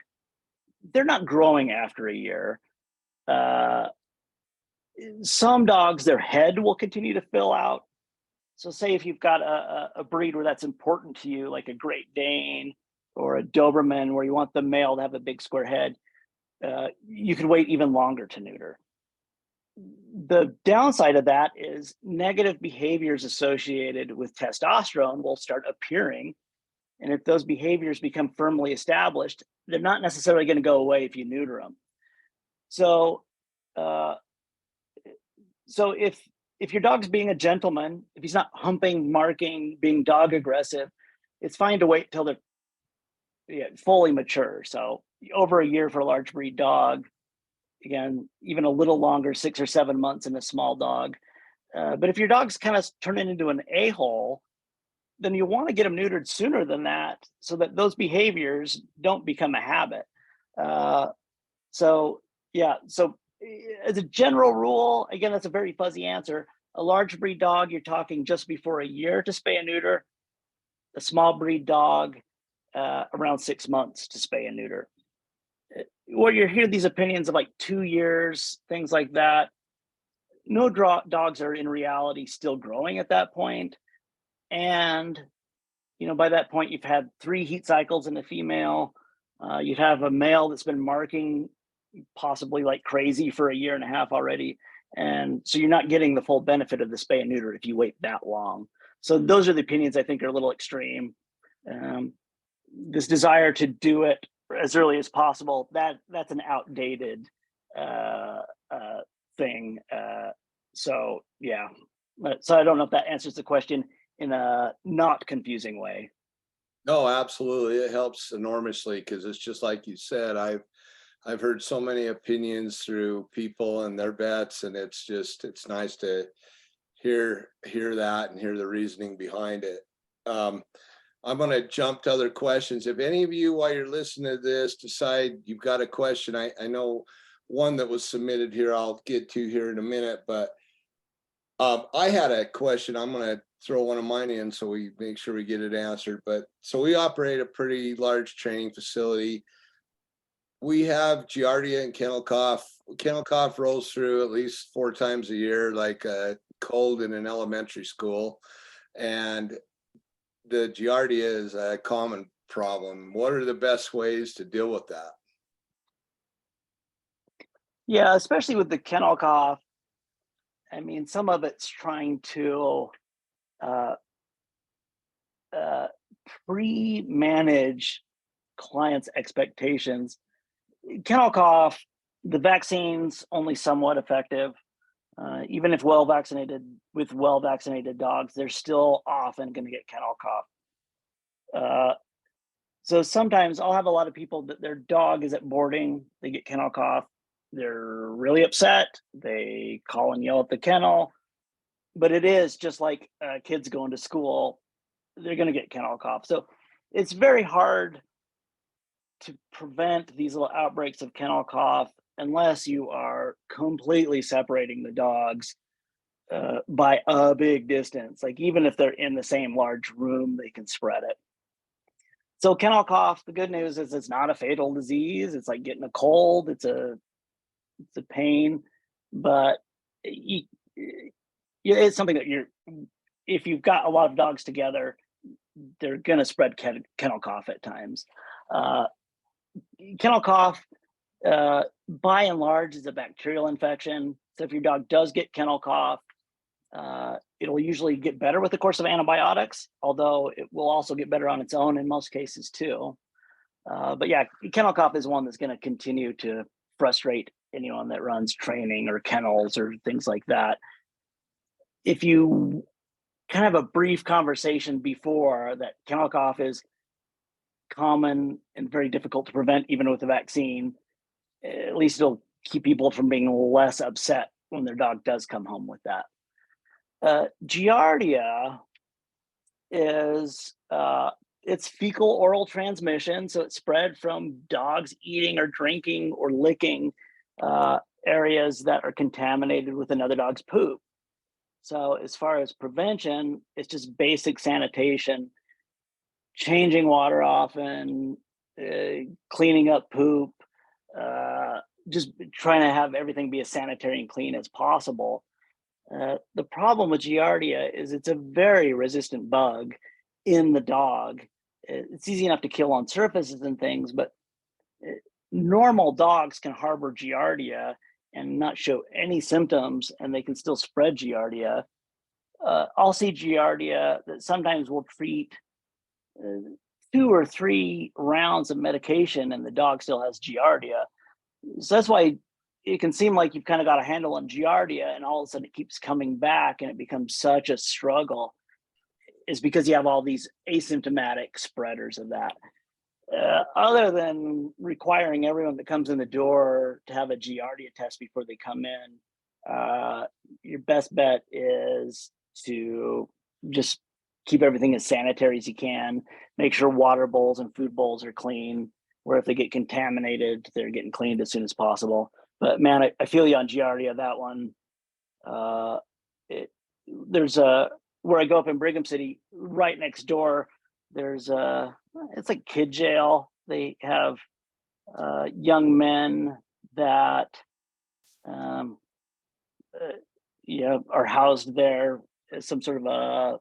Speaker 2: They're not growing after a year. Some dogs, their head will continue to fill out. So say if you've got a breed where that's important to you, like a Great Dane or a Doberman, where you want the male to have a big square head, you could wait even longer to neuter. The downside of that is negative behaviors associated with testosterone will start appearing. And if those behaviors become firmly established, they're not necessarily going to go away if you neuter them. So, if your dog's being a gentleman, if he's not humping, marking, being dog aggressive, it's fine to wait till they're fully mature. So over a year for a large breed dog, again, even a little longer, 6 or 7 months in a small dog. But if your dog's kind of turning into an a-hole, then you want to get them neutered sooner than that so that those behaviors don't become a habit. So as a general rule, again, that's a very fuzzy answer. A large breed dog, you're talking just before a year to spay and neuter. A small breed dog, around 6 months to spay and neuter. Where you hear these opinions of like 2 years, things like that, no dogs are in reality still growing at that point. And, by that point, you've had 3 heat cycles in a female. You'd have a male that's been marking possibly like crazy for a year and a half already. And so you're not getting the full benefit of the spay and neuter if you wait that long. So those are the opinions I think are a little extreme. This desire to do it as early as possible, that's an outdated thing. So yeah, so I don't know if that answers the question in a not confusing way.
Speaker 1: No, absolutely. It helps enormously because it's just like you said, I've heard so many opinions through people and their bets, and it's nice to hear that and hear the reasoning behind it. I'm going to jump to other questions. If any of you, while you're listening to this, decide you've got a question, I know one that was submitted here I'll get to here in a minute, but I had a question. I'm going to throw one of mine in so we make sure we get it answered. But so we operate a pretty large training facility. We have Giardia and kennel cough. Kennel cough rolls through at least 4 times a year, like a cold in an elementary school. And the Giardia is a common problem. What are the best ways to deal with that?
Speaker 2: Yeah, especially with the kennel cough. I mean, some of it's trying to pre-manage clients' expectations. Kennel cough, the vaccine's only somewhat effective. Even if well-vaccinated dogs, they're still often going to get kennel cough. So sometimes I'll have a lot of people that their dog is at boarding, they get kennel cough. They're really upset. They call and yell at the kennel, but it is just like kids going to school. They're going to get kennel cough. So it's very hard to prevent these little outbreaks of kennel cough unless you are completely separating the dogs by a big distance. Like even if they're in the same large room, they can spread it. So kennel cough, the good news is it's not a fatal disease. It's like getting a cold. It's a pain, but it's something that if you've got a lot of dogs together, they're gonna spread kennel cough at times. Kennel cough, by and large, is a bacterial infection. So if your dog does get kennel cough, it'll usually get better with the course of antibiotics, although it will also get better on its own in most cases too. But yeah, kennel cough is one that's going to continue to frustrate anyone that runs training or kennels or things like that. If you kind of a brief conversation before that kennel cough is common and very difficult to prevent even with the vaccine, at least it'll keep people from being less upset when their dog does come home with that. Giardia is it's fecal oral transmission, so it's spread from dogs eating or drinking or licking areas that are contaminated with another dog's poop. So as far as prevention, it's just basic sanitation, changing water often, cleaning up poop, just trying to have everything be as sanitary and clean as possible. The problem with Giardia is it's a very resistant bug in the dog. It's easy enough to kill on surfaces and things, but normal dogs can harbor Giardia and not show any symptoms, and they can still spread Giardia. I'll see Giardia that sometimes will treat 2 or 3 rounds of medication and the dog still has Giardia. So that's why it can seem like you've kind of got a handle on Giardia and all of a sudden it keeps coming back and it becomes such a struggle, is because you have all these asymptomatic spreaders of that. Other than requiring everyone that comes in the door to have a Giardia test before they come in, your best bet is to just keep everything as sanitary as you can. Make sure water bowls and food bowls are clean, where if they get contaminated, they're getting cleaned as soon as possible. But man, I feel you on Giardia, that one. There's where I go up in Brigham City, right next door, there's it's like kid jail. They have young men that are housed there as some sort of a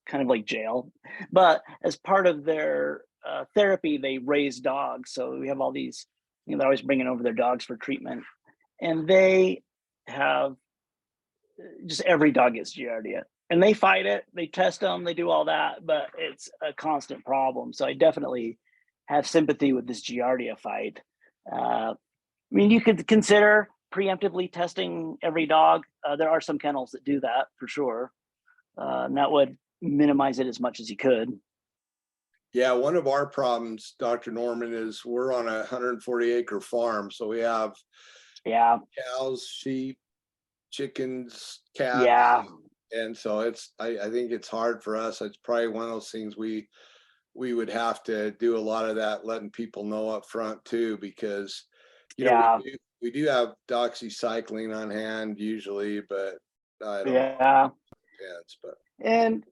Speaker 2: kind of like jail. But as part of their therapy, they raise dogs. So we have all these, they're always bringing over their dogs for treatment. And they have just every dog gets Giardia. And they fight it, they test them, they do all that, but it's a constant problem. So I definitely have sympathy with this Giardia fight. I mean, you could consider preemptively testing every dog. There are some kennels that do that for sure. And that would minimize it as much as you could.
Speaker 1: Yeah, one of our problems, Dr. Norman, is we're on a 140-acre farm. So we have cows, sheep, chickens, cats.
Speaker 2: Yeah.
Speaker 1: And so I think it's hard for us. It's probably one of those things we would have to do a lot of that, letting people know up front too, because we do have doxycycline on hand usually, but I don't know. Depends, but
Speaker 2: and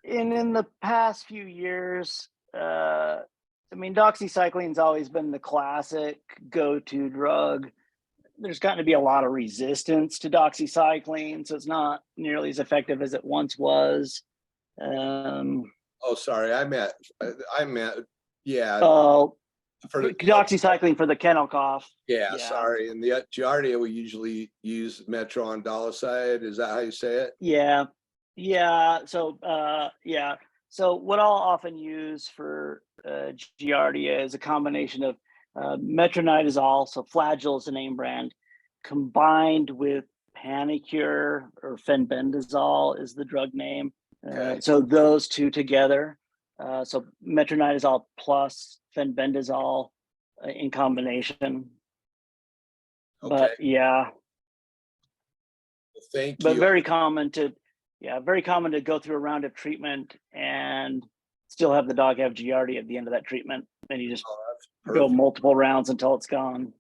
Speaker 2: in the past few years, I mean, doxycycline's always been the classic go-to drug. There's gotten to be a lot of resistance to doxycycline, so it's not nearly as effective as it once was.
Speaker 1: Oh, sorry, I meant, yeah.
Speaker 2: For doxycycline for the kennel cough.
Speaker 1: Yeah, sorry. And the Giardia, we usually use metronidazole. Is that how you say it?
Speaker 2: Yeah. So So what I'll often use for Giardia is a combination of metronidazole, so Flagyl is the name brand, combined with Panicure, or fenbendazole is the drug name.
Speaker 1: Okay.
Speaker 2: So those two together. So metronidazole plus fenbendazole in combination.
Speaker 1: Okay.
Speaker 2: But yeah.
Speaker 1: Thank you.
Speaker 2: But very common to go through a round of treatment and still have the dog have Giardia at the end of that treatment. And you just go multiple rounds until it's gone.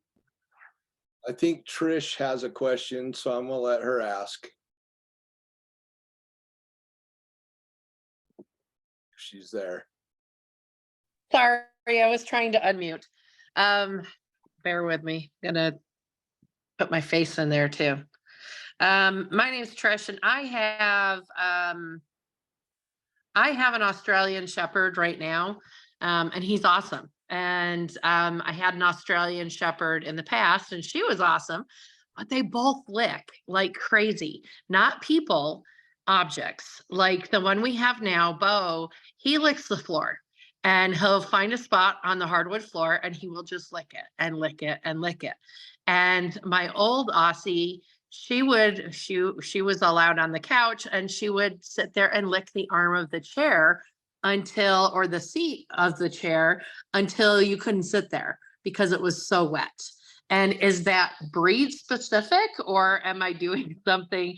Speaker 1: I think Trish has a question, so I'm gonna let her ask. she's there.
Speaker 6: Sorry, I was trying to unmute. Bear with me. Gonna put my face in there too. My name's Trish, and I have an Australian Shepherd right now, and he's awesome. And I had an Australian Shepherd in the past, and she was awesome, but they both lick like crazy. Not people, objects. Like the one we have now, Bo, he licks the floor. And he'll find a spot on the hardwood floor and he will just lick it and lick it and lick it. And my old Aussie, she was allowed on the couch and she would sit there and lick the arm of the chair or the seat of the chair until you couldn't sit there because it was so wet. And is that breed specific, or am I doing something?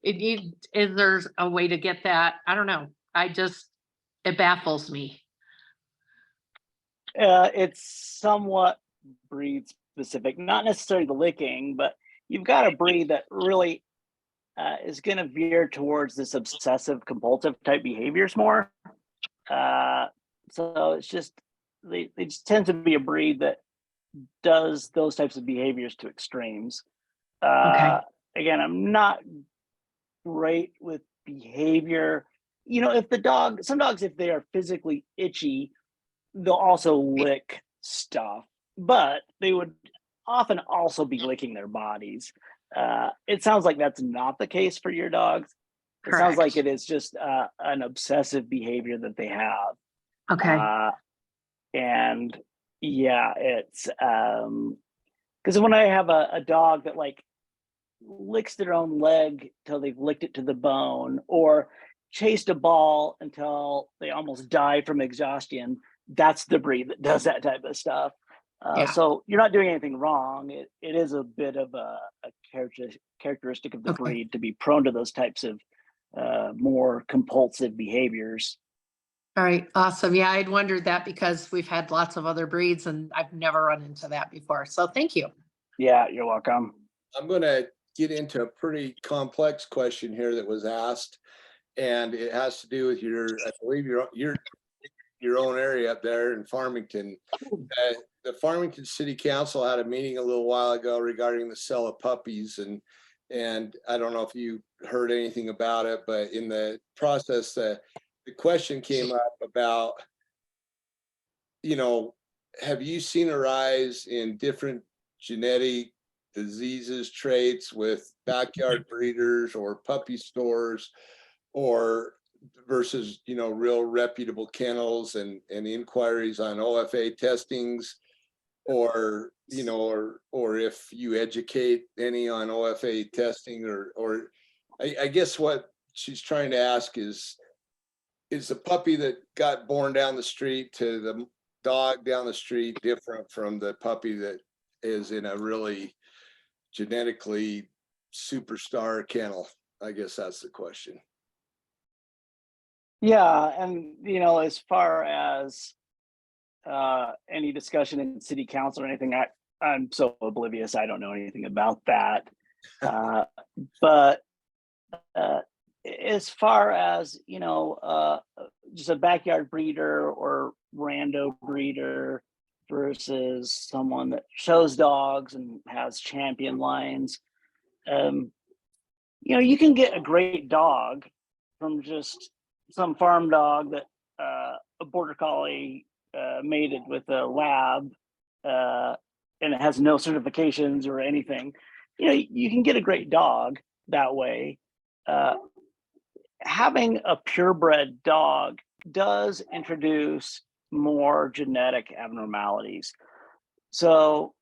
Speaker 6: Is there a way to get that? I don't know. It baffles me.
Speaker 2: It's somewhat breed specific, not necessarily the licking, but you've got a breed that really is going to veer towards this obsessive compulsive type behaviors more. So it's just, they just tend to be a breed that does those types of behaviors to extremes.
Speaker 6: Okay.
Speaker 2: Again, I'm not great with behavior. If some dogs, if they are physically itchy, they'll also lick stuff, but they would often also be licking their bodies. It sounds like that's not the case for your dogs. It sounds like it is just an obsessive behavior that they have.
Speaker 6: Okay.
Speaker 2: And yeah, it's because when I have a dog that like licks their own leg till they've licked it to the bone, or chased a ball until they almost die from exhaustion, that's the breed that does that type of stuff. So you're not doing anything wrong. It is a bit of a characteristic of the breed to be prone to those types of more compulsive behaviors.
Speaker 6: All right. Awesome. Yeah, I'd wondered that because we've had lots of other breeds and I've never run into that before. So thank you.
Speaker 2: Yeah, you're welcome.
Speaker 1: I'm going to get into a pretty complex question here that was asked, and it has to do with I believe your own area up there in Farmington. The Farmington City Council had a meeting a little while ago regarding the sale of puppies, and I don't know if you heard anything about it, but in the process, the question came up about, have you seen a rise in different genetic diseases, traits with backyard breeders or puppy stores, or versus real reputable kennels and inquiries on OFA testings, or or if you educate any on OFA testing, or I guess what she's trying to ask is the puppy that got born down the street to the dog down the street different from the puppy that is in a really genetically superstar kennel? I guess that's the question.
Speaker 2: Yeah, and as far as any discussion in city council or anything, I'm so oblivious. I don't know anything about that. But as far as just a backyard breeder or rando breeder versus someone that shows dogs and has champion lines, you can get a great dog from just some farm dog that a border collie mated with a lab, and it has no certifications or anything. You can get a great dog that way. Having a purebred dog does introduce more genetic abnormalities. So,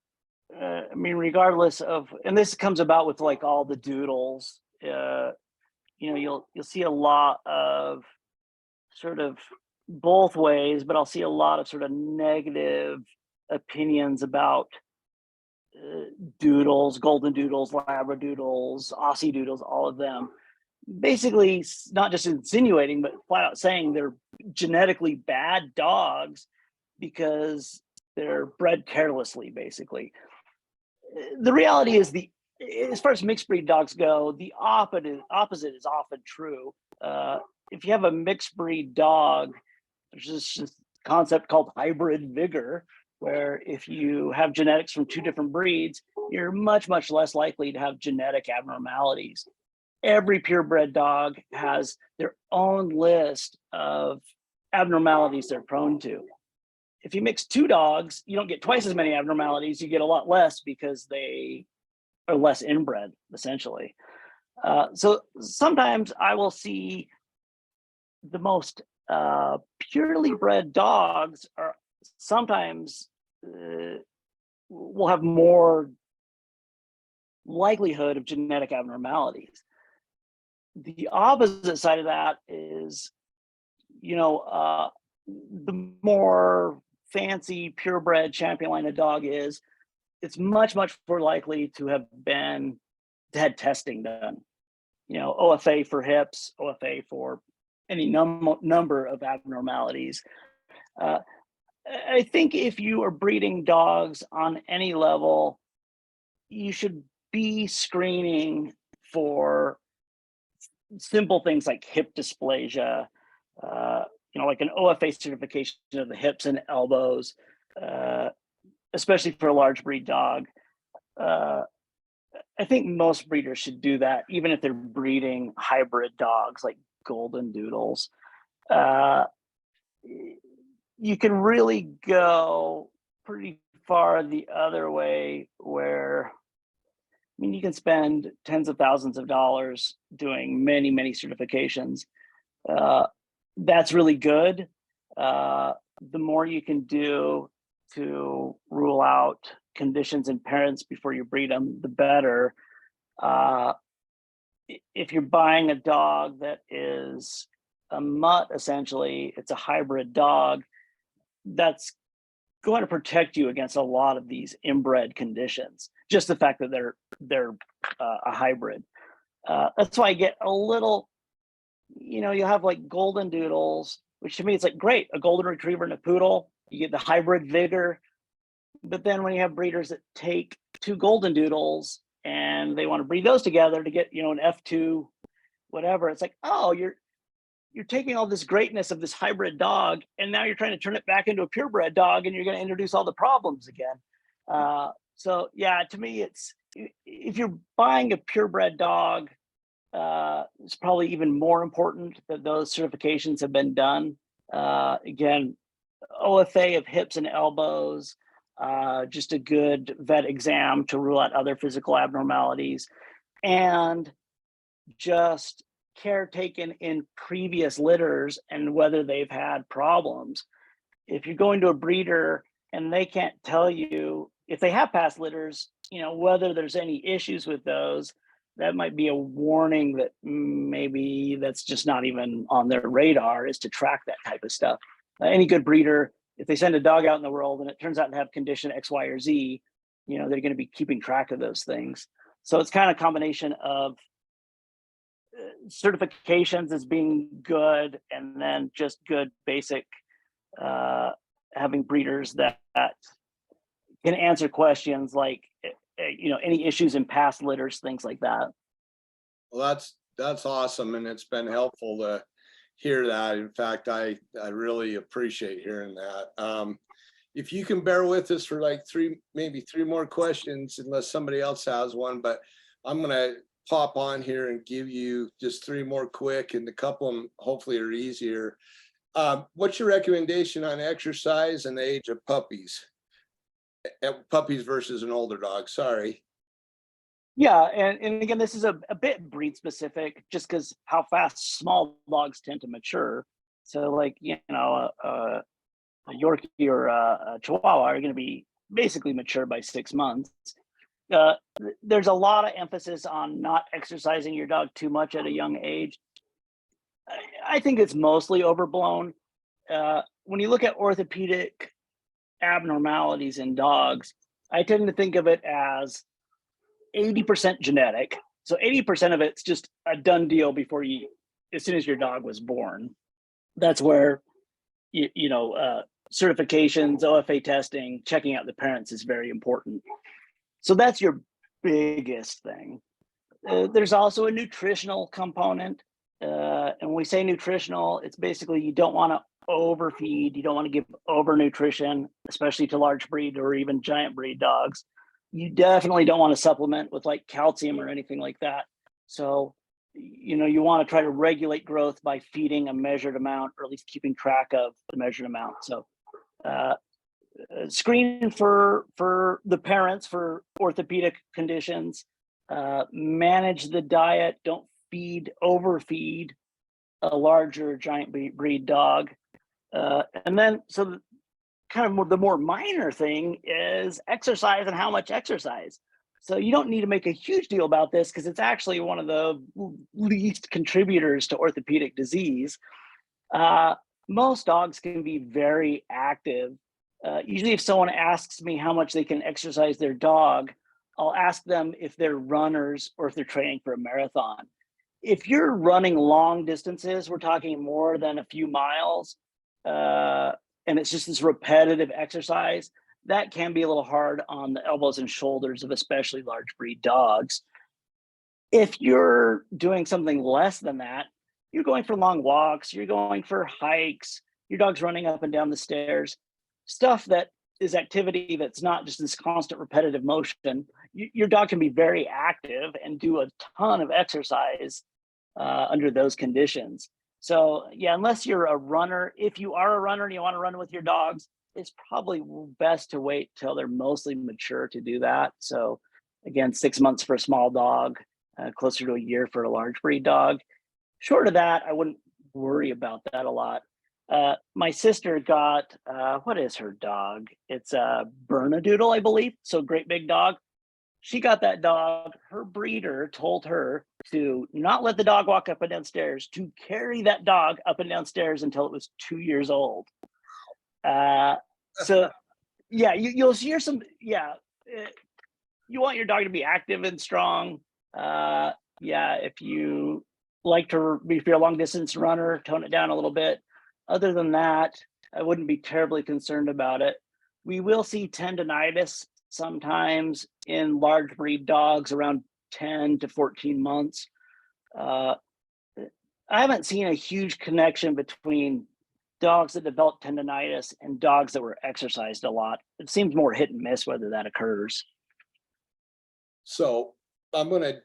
Speaker 2: regardless of, and this comes about with like all the doodles, you'll see a lot of sort of both ways, but I'll see a lot of sort of negative opinions about doodles, golden doodles, labradoodles, Aussie doodles, all of them. Basically, not just insinuating, but flat out saying they're genetically bad dogs because they're bred carelessly, basically. The reality is, as far as mixed breed dogs go, the opposite is often true. If you have a mixed breed dog There's this concept called hybrid vigor, where if you have genetics from two different breeds, you're much, much less likely to have genetic abnormalities. Every purebred dog has their own list of abnormalities they're prone to. If you mix two dogs, you don't get twice as many abnormalities, you get a lot less because they are less inbred, essentially. So sometimes I will see the most purely bred dogs are sometimes will have more likelihood of genetic abnormalities. The opposite side of that is, the more fancy purebred champion line a dog is, it's much, much more likely to have had testing done. OFA for hips, OFA for any number of abnormalities. I think if you are breeding dogs on any level, you should be screening for simple things like hip dysplasia, like an OFA certification of the hips and elbows, especially for a large breed dog. I think most breeders should do that, even if they're breeding hybrid dogs like golden doodles. You can really go pretty far the other way, where you can spend tens of thousands of dollars doing many, many certifications. That's really good. The more you can do to rule out conditions in parents before you breed them, the better. If you're buying a dog that is a mutt, essentially, it's a hybrid dog, that's going to protect you against a lot of these inbred conditions. Just the fact that they're a hybrid. That's why I get a little, you have like golden doodles, which to me it's like great, a golden retriever and a poodle, you get the hybrid vigor. But then when you have breeders that take two golden doodles and they want to breed those together to get, an F2, whatever, it's like, oh, you're taking all this greatness of this hybrid dog, and now you're trying to turn it back into a purebred dog, and you're going to introduce all the problems again. So yeah, to me, it's, if you're buying a purebred dog, it's probably even more important that those certifications have been done. Again, OFA of hips and elbows, just a good vet exam to rule out other physical abnormalities, and just care taken in previous litters and whether they've had problems. If you're going to a breeder and they can't tell you if they have past litters, whether there's any issues with those, that might be a warning that maybe that's just not even on their radar, is to track that type of stuff. Any good breeder, if they send a dog out in the world and it turns out to have condition X, Y, or Z, they're going to be keeping track of those things. So it's kind of a combination of certifications as being good, and then just good basic having breeders that can answer questions like any issues in past litters, things like that.
Speaker 1: Well, that's awesome, and it's been helpful to hear that. In fact, I really appreciate hearing that. If you can bear with us for like maybe three more questions, unless somebody else has one, but I'm gonna pop on here and give you just three more quick, and a couple of them hopefully are easier. What's your recommendation on exercise and the age of puppies? Puppies versus an older dog, sorry.
Speaker 2: Yeah, and again, this is a bit breed specific, just because how fast small dogs tend to mature. So like, a Yorkie or a Chihuahua are going to be basically mature by 6 months. There's a lot of emphasis on not exercising your dog too much at a young age. I think it's mostly overblown. When you look at orthopedic abnormalities in dogs, I tend to think of it as 80% genetic. So 80% of it's just a done deal as soon as your dog was born. That's where, certifications, OFA testing, checking out the parents is very important. So that's your biggest thing. There's also a nutritional component. And when we say nutritional, it's basically you don't want to overfeed. You don't want to give over nutrition, especially to large breed or even giant breed dogs. You definitely don't want to supplement with like calcium or anything like that. So, you want to try to regulate growth by feeding a measured amount, or at least keeping track of the measured amount. So, screen for the parents for orthopedic conditions, manage the diet, don't overfeed a larger giant breed dog. And then, so kind of the more minor thing is exercise and how much exercise. So you don't need to make a huge deal about this because it's actually one of the least contributors to orthopedic disease. Most dogs can be very active. Usually if someone asks me how much they can exercise their dog, I'll ask them if they're runners or if they're training for a marathon. If you're running long distances, we're talking more than a few miles, and it's just this repetitive exercise, that can be a little hard on the elbows and shoulders of especially large breed dogs. If you're doing something less than that, you're going for long walks, you're going for hikes, your dog's running up and down the stairs, stuff that is activity that's not just this constant repetitive motion. Your dog can be very active and do a ton of exercise under those conditions. So yeah, unless you're a runner, if you are a runner and you want to run with your dogs, it's probably best to wait till they're mostly mature to do that. So again, 6 months for a small dog, closer to a year for a large breed dog. Short of that, I wouldn't worry about that a lot. My sister got, what is her dog? It's a Bernedoodle, I believe. So great big dog. She got that dog. Her breeder told her to not let the dog walk up and down stairs, to carry that dog up and down stairs until it was 2 years old. So yeah, you'll hear some, yeah, you want your dog to be active and strong. Yeah, if you like to be a long distance runner, tone it down a little bit. Other than that, I wouldn't be terribly concerned about it. We will see tendonitis sometimes in large breed dogs around 10 to 14 months. I haven't seen a huge connection between dogs that develop tendonitis and dogs that were exercised a lot. It seems more hit and miss whether that occurs.
Speaker 1: So I'm going to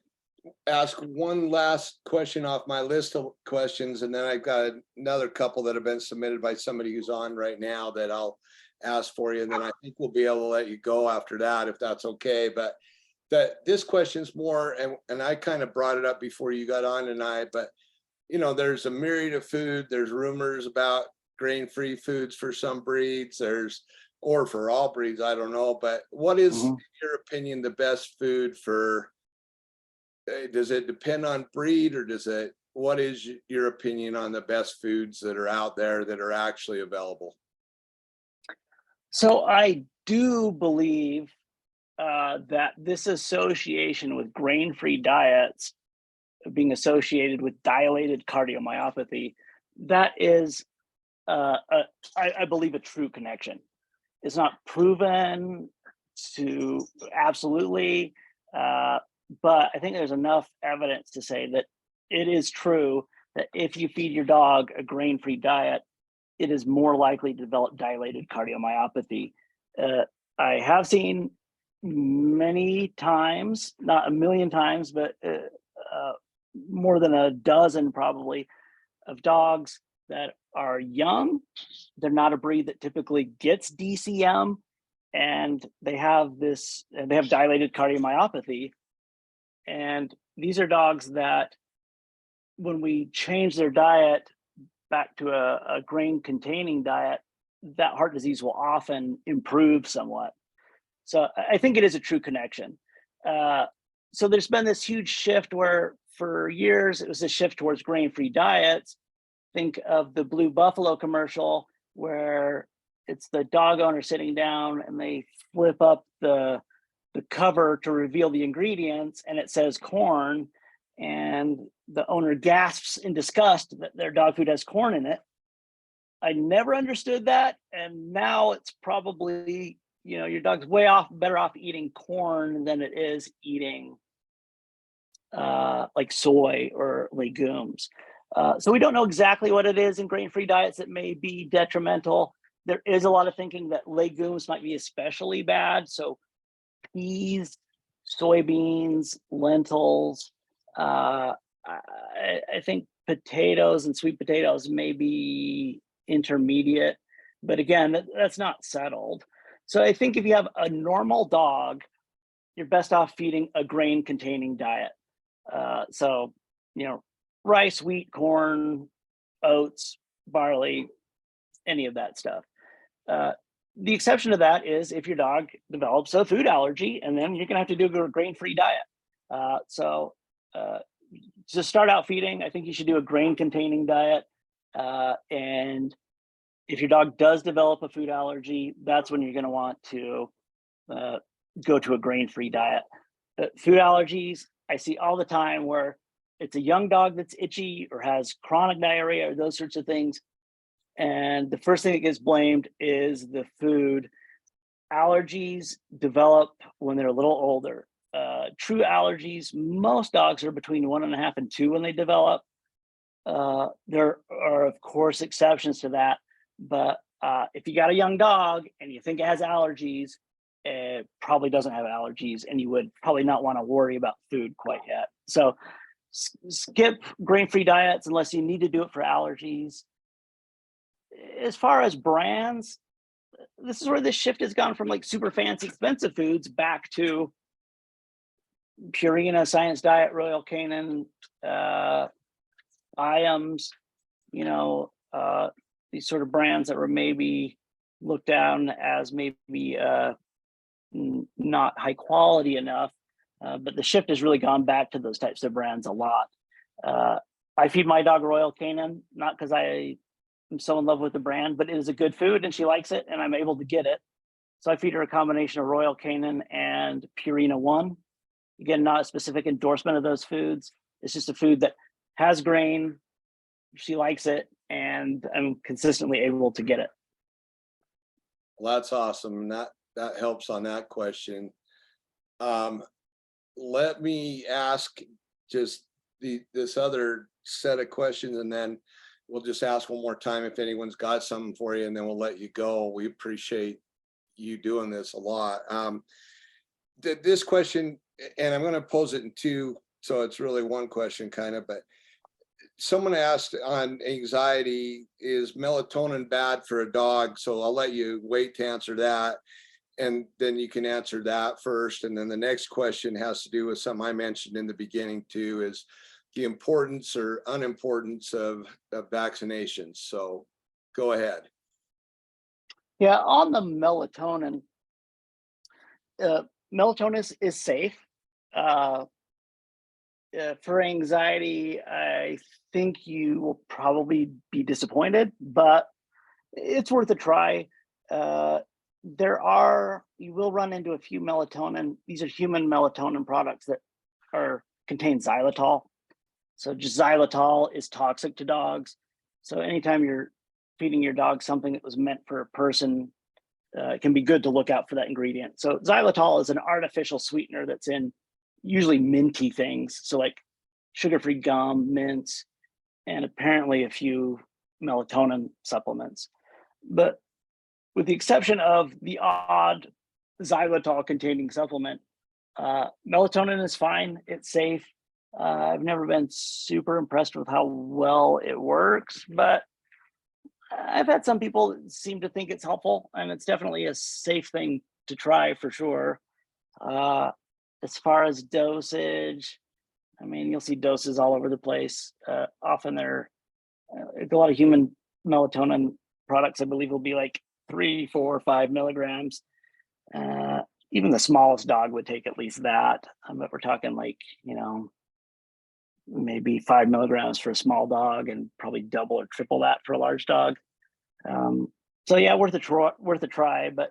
Speaker 1: ask one last question off my list of questions, and then I've got another couple that have been submitted by somebody who's on right now that I'll ask for you, and then I think we'll be able to let you go after that if that's okay. But this question's more, and I kind of brought it up before you got on tonight, but there's a myriad of food. There's rumors about grain-free foods for some breeds, or for all breeds, I don't know. But what is, in your opinion, the best food for? Does it depend on breed, or what is your opinion on the best foods that are out there that are actually available?
Speaker 2: So I do believe that this association with grain-free diets being associated with dilated cardiomyopathy, that is, I believe, a true connection. It's not proven to absolutely, but I think there's enough evidence to say that it is true that if you feed your dog a grain-free diet, it is more likely to develop dilated cardiomyopathy. I have seen many times, not a million times, but more than a dozen probably, of dogs that are young. They're not a breed that typically gets DCM, and they have dilated cardiomyopathy. And these are dogs that, when we change their diet back to a grain-containing diet, that heart disease will often improve somewhat. So I think it is a true connection. So there's been this huge shift where for years it was a shift towards grain-free diets. Think of the Blue Buffalo commercial where it's the dog owner sitting down and they flip up the cover to reveal the ingredients, and it says corn, and the owner gasps in disgust that their dog food has corn in it. I never understood that, and now it's probably, your dog's better off eating corn than it is eating like soy or legumes. So we don't know exactly what it is in grain-free diets that may be detrimental. There is a lot of thinking that legumes might be especially bad. So peas, soybeans, lentils. I think potatoes and sweet potatoes may be intermediate, but again, that's not settled. So I think if you have a normal dog, you're best off feeding a grain-containing diet. So, rice, wheat, corn, oats, barley, any of that stuff. The exception to that is if your dog develops a food allergy, and then you're gonna have to do a grain-free diet. So to start out feeding, I think you should do a grain-containing diet. And if your dog does develop a food allergy, that's when you're gonna want to go to a grain-free diet. Food allergies, I see all the time where it's a young dog that's itchy or has chronic diarrhea or those sorts of things. And the first thing that gets blamed is the food. Allergies develop when they're a little older. True allergies, most dogs are between 1.5 and 2 when they develop. There are, of course, exceptions to that. But if you got a young dog and you think it has allergies, it probably doesn't have allergies, and you would probably not want to worry about food quite yet. So skip grain-free diets unless you need to do it for allergies. As far as brands, this is where the shift has gone from like super fancy expensive foods back to Purina, Science Diet, Royal Canin, IAMS, these sort of brands that were maybe looked down as maybe not high quality enough. But the shift has really gone back to those types of brands a lot. I feed my dog Royal Canin, not because I'm so in love with the brand, but it is a good food and she likes it and I'm able to get it. So I feed her a combination of Royal Canin and Purina One. Again, not a specific endorsement of those foods. It's just a food that has grain, she likes it, and I'm consistently able to get it.
Speaker 1: Well, that's awesome. That helps on that question. Let me ask just this other set of questions, and then we'll just ask one more time if anyone's got something for you, and then we'll let you go. We appreciate you doing this a lot. This question, and I'm going to pose it in two, so it's really one question kind of, but someone asked on anxiety, is melatonin bad for a dog? So I'll let you wait to answer that, and then you can answer that first. And then the next question has to do with something I mentioned in the beginning too, is the importance or unimportance of vaccinations. So go ahead.
Speaker 2: Yeah, on the melatonin, melatonin is safe. For anxiety, I think you will probably be disappointed, but it's worth a try. You will run into a few melatonin. These are human melatonin products that contain xylitol. So just xylitol is toxic to dogs. So anytime you're feeding your dog something that was meant for a person, it can be good to look out for that ingredient. So xylitol is an artificial sweetener that's in usually minty things. So like sugar-free gum, mints, and apparently a few melatonin supplements. But with the exception of the odd xylitol containing supplement, melatonin is fine, it's safe. I've never been super impressed with how well it works, but I've had some people that seem to think it's helpful, and it's definitely a safe thing to try for sure. As far as dosage, I mean, you'll see doses all over the place. Often they're a lot of human melatonin products, I believe, will be like 3, 4, 5 milligrams. Even the smallest dog would take at least that. But we're talking like, maybe 5 milligrams for a small dog and probably double or triple that for a large dog. So yeah, worth a try, but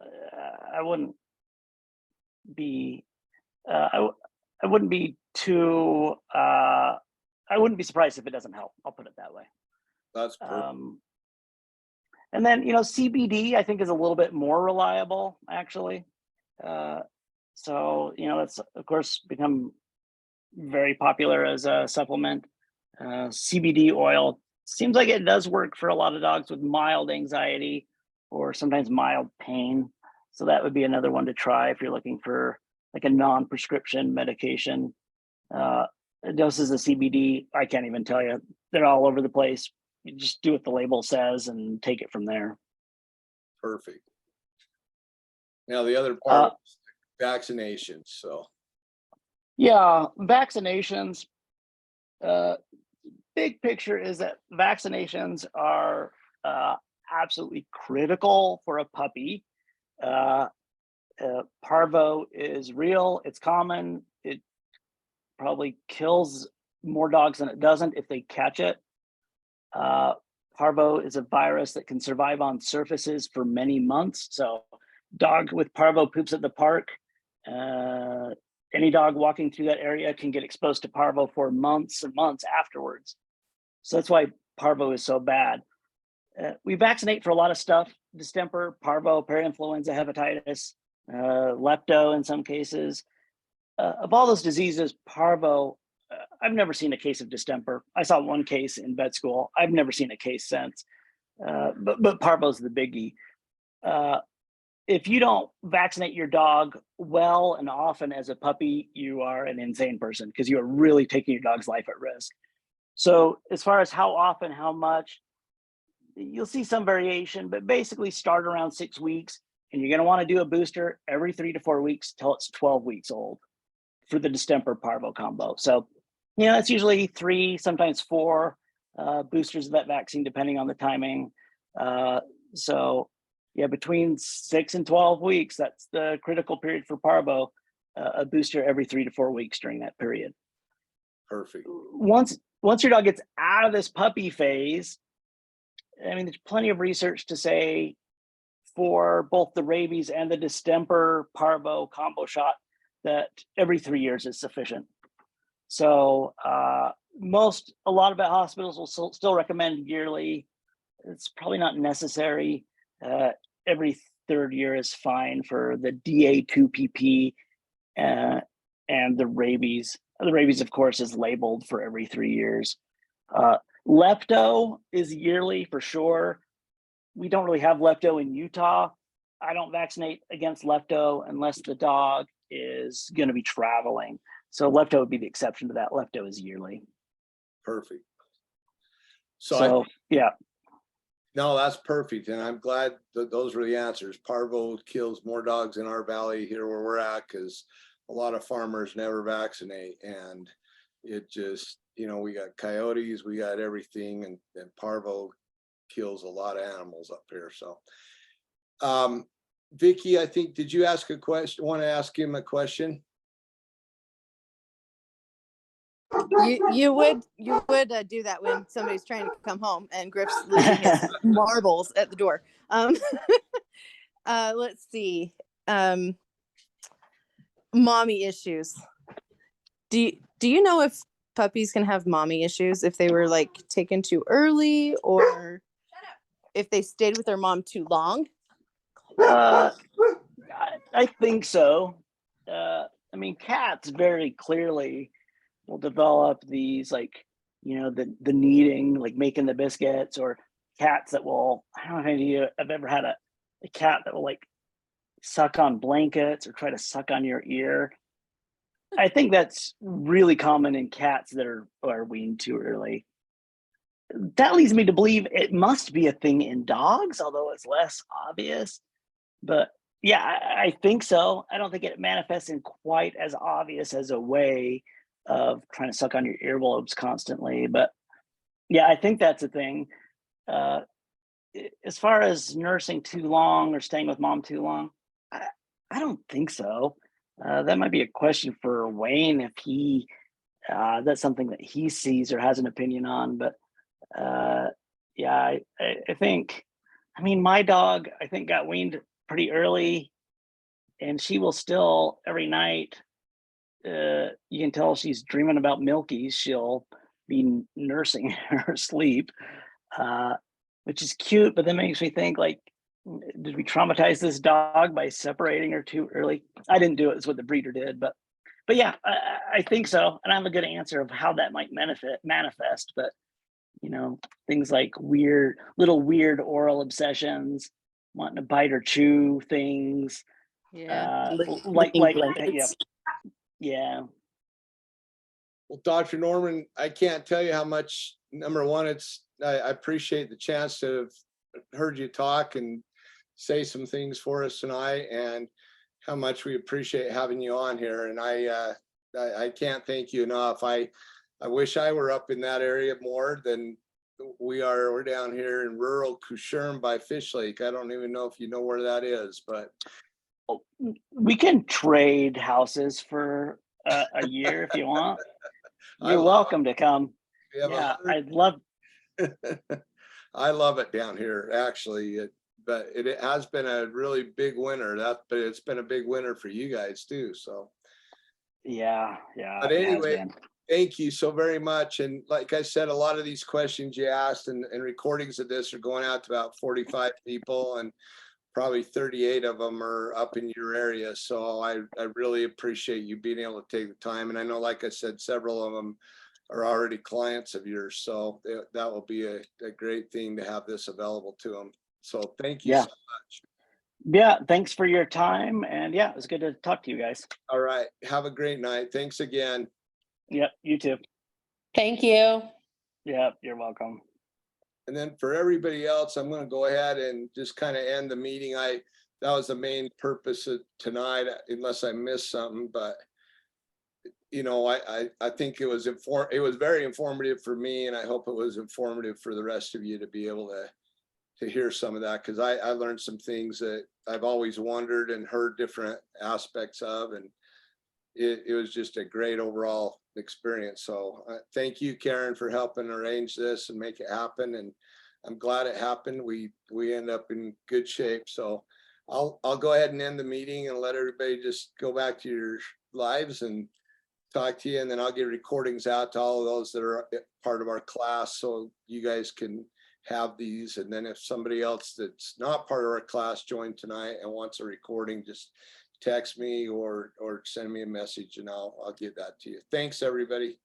Speaker 2: I wouldn't be I wouldn't be too I wouldn't be surprised if it doesn't help. I'll put it that way.
Speaker 1: That's perfect.
Speaker 2: And then CBD I think is a little bit more reliable actually. So that's of course become very popular as a supplement. CBD oil seems like it does work for a lot of dogs with mild anxiety or sometimes mild pain. So that would be another one to try if you're looking for like a non-prescription medication. Doses of CBD, I can't even tell you. They're all over the place. You just do what the label says and take it from there.
Speaker 1: Perfect. Now the other part, vaccinations. So
Speaker 2: yeah, vaccinations. Big picture is that vaccinations are absolutely critical for a puppy. Parvo is real. It's common. It probably kills more dogs than it doesn't if they catch it. Parvo is a virus that can survive on surfaces for many months. So dog with parvo poops at the park. Any dog walking through that area can get exposed to parvo for months and months afterwards. So that's why parvo is so bad. We vaccinate for a lot of stuff: distemper, parvo, parainfluenza, hepatitis, lepto in some cases. Of all those diseases, parvo, I've never seen a case of distemper. I saw one case in vet school. I've never seen a case since. But parvo's the biggie. If you don't vaccinate your dog well and often as a puppy, you are an insane person because you are really taking your dog's life at risk. So as far as how often, how much, you'll see some variation, but basically start around 6 weeks, and you're going to want to do a booster every 3 to 4 weeks till it's 12 weeks old for the distemper parvo combo. So, it's usually 3, sometimes 4 boosters of that vaccine, depending on the timing. So between 6 and 12 weeks, that's the critical period for parvo, a booster every 3 to 4 weeks during that period.
Speaker 1: perfect.
Speaker 2: Once your dog gets out of this puppy phase, I mean, there's plenty of research to say for both the rabies and the distemper parvo combo shot that every 3 years is sufficient. So a lot of vet hospitals will still recommend yearly. It's probably not necessary. Every 3rd year is fine for the DA2PP and the rabies. The rabies, of course, is labeled for every 3 years. Lepto is yearly for sure. We don't really have lepto in Utah. I don't vaccinate against lepto unless the dog is going to be traveling. So lepto would be the exception to that. Lepto is yearly.
Speaker 1: Perfect.
Speaker 2: Yeah.
Speaker 1: No, that's perfect. And I'm glad that those were the answers. Parvo kills more dogs in our valley here where we're at because a lot of farmers never vaccinate. And it just, we got coyotes, we got everything, and parvo kills a lot of animals up here. So, Vicky, I think, did you ask a question? Want to ask him a question?
Speaker 7: You would do that when somebody's trying to come home and Griff's leaving his marbles at the door. Let's see. Mommy issues. Do you know if puppies can have mommy issues if they were like taken too early or if they stayed with their mom too long?
Speaker 2: I think so. I mean, cats very clearly will develop these, like, the kneading, like making the biscuits, or cats that will, I don't know if I've ever had a cat that will like suck on blankets or try to suck on your ear. I think that's really common in cats that are weaned too early. That leads me to believe it must be a thing in dogs, although it's less obvious. But yeah, I think so. I don't think it manifests in quite as obvious as a way of trying to suck on your earlobes constantly. But yeah, I think that's a thing. As far as nursing too long or staying with mom too long, I don't think so. That might be a question for Wayne if that's something that he sees or has an opinion on. But I think, I mean, my dog, I think, got weaned pretty early, and she will still every night, you can tell she's dreaming about Milky. She'll be nursing her sleep, which is cute, but that makes me think, like, did we traumatize this dog by separating her too early? I didn't do it. It's what the breeder did, but but yeah, I think so. And I have a good answer of how that might manifest, but you know, things like little weird oral obsessions, wanting to bite or chew things, like, yeah,
Speaker 7: blankets.
Speaker 2: yeah.
Speaker 1: Well, Dr. Norman, I can't tell you how much, number one, I appreciate the chance to have heard you talk and say some things for us tonight, and how much we appreciate having you on here. And I can't thank you enough. I wish I were up in that area more than we are. We're down here in rural Kusherm by Fish Lake. I don't even know if you know where that is, but
Speaker 2: We can trade houses for a year if you want. You're welcome to come. Yeah, I'd love.
Speaker 1: I love it down here, actually. But it has been a really big winter. But it's been a big winter for you guys too. So
Speaker 2: Yeah.
Speaker 1: But
Speaker 2: it has
Speaker 1: anyway,
Speaker 2: been.
Speaker 1: thank you so very much. And like I said, a lot of these questions you asked and recordings of this are going out to about 45 people, and probably 38 of them are up in your area. So I really appreciate you being able to take the time. And I know, like I said, several of them are already clients of yours. So that will be a great thing to have this available to them. So thank you so much.
Speaker 2: Yeah, thanks for your time. And yeah, it was good to talk to you guys.
Speaker 1: All right. Have a great night. Thanks again.
Speaker 2: Yep, you too.
Speaker 6: Thank you.
Speaker 2: Yep, you're welcome.
Speaker 1: And then for everybody else, I'm going to go ahead and just kind of end the meeting. That was the main purpose of tonight, unless I missed something. But you know, I think it was very informative for me, and I hope it was informative for the rest of you to be able to hear some of that, because I learned some things that I've always wondered and heard different aspects of, and it was just a great overall experience. So thank you, Karen, for helping arrange this and make it happen. And I'm glad it happened. We end up in good shape. So I'll go ahead and end the meeting and let everybody just go back to your lives and talk to you. And then I'll get recordings out to all of those that are part of our class, so you guys can have these. And then if somebody else that's not part of our class joined tonight and wants a recording, just text me or send me a message and I'll get that to you. Thanks, everybody.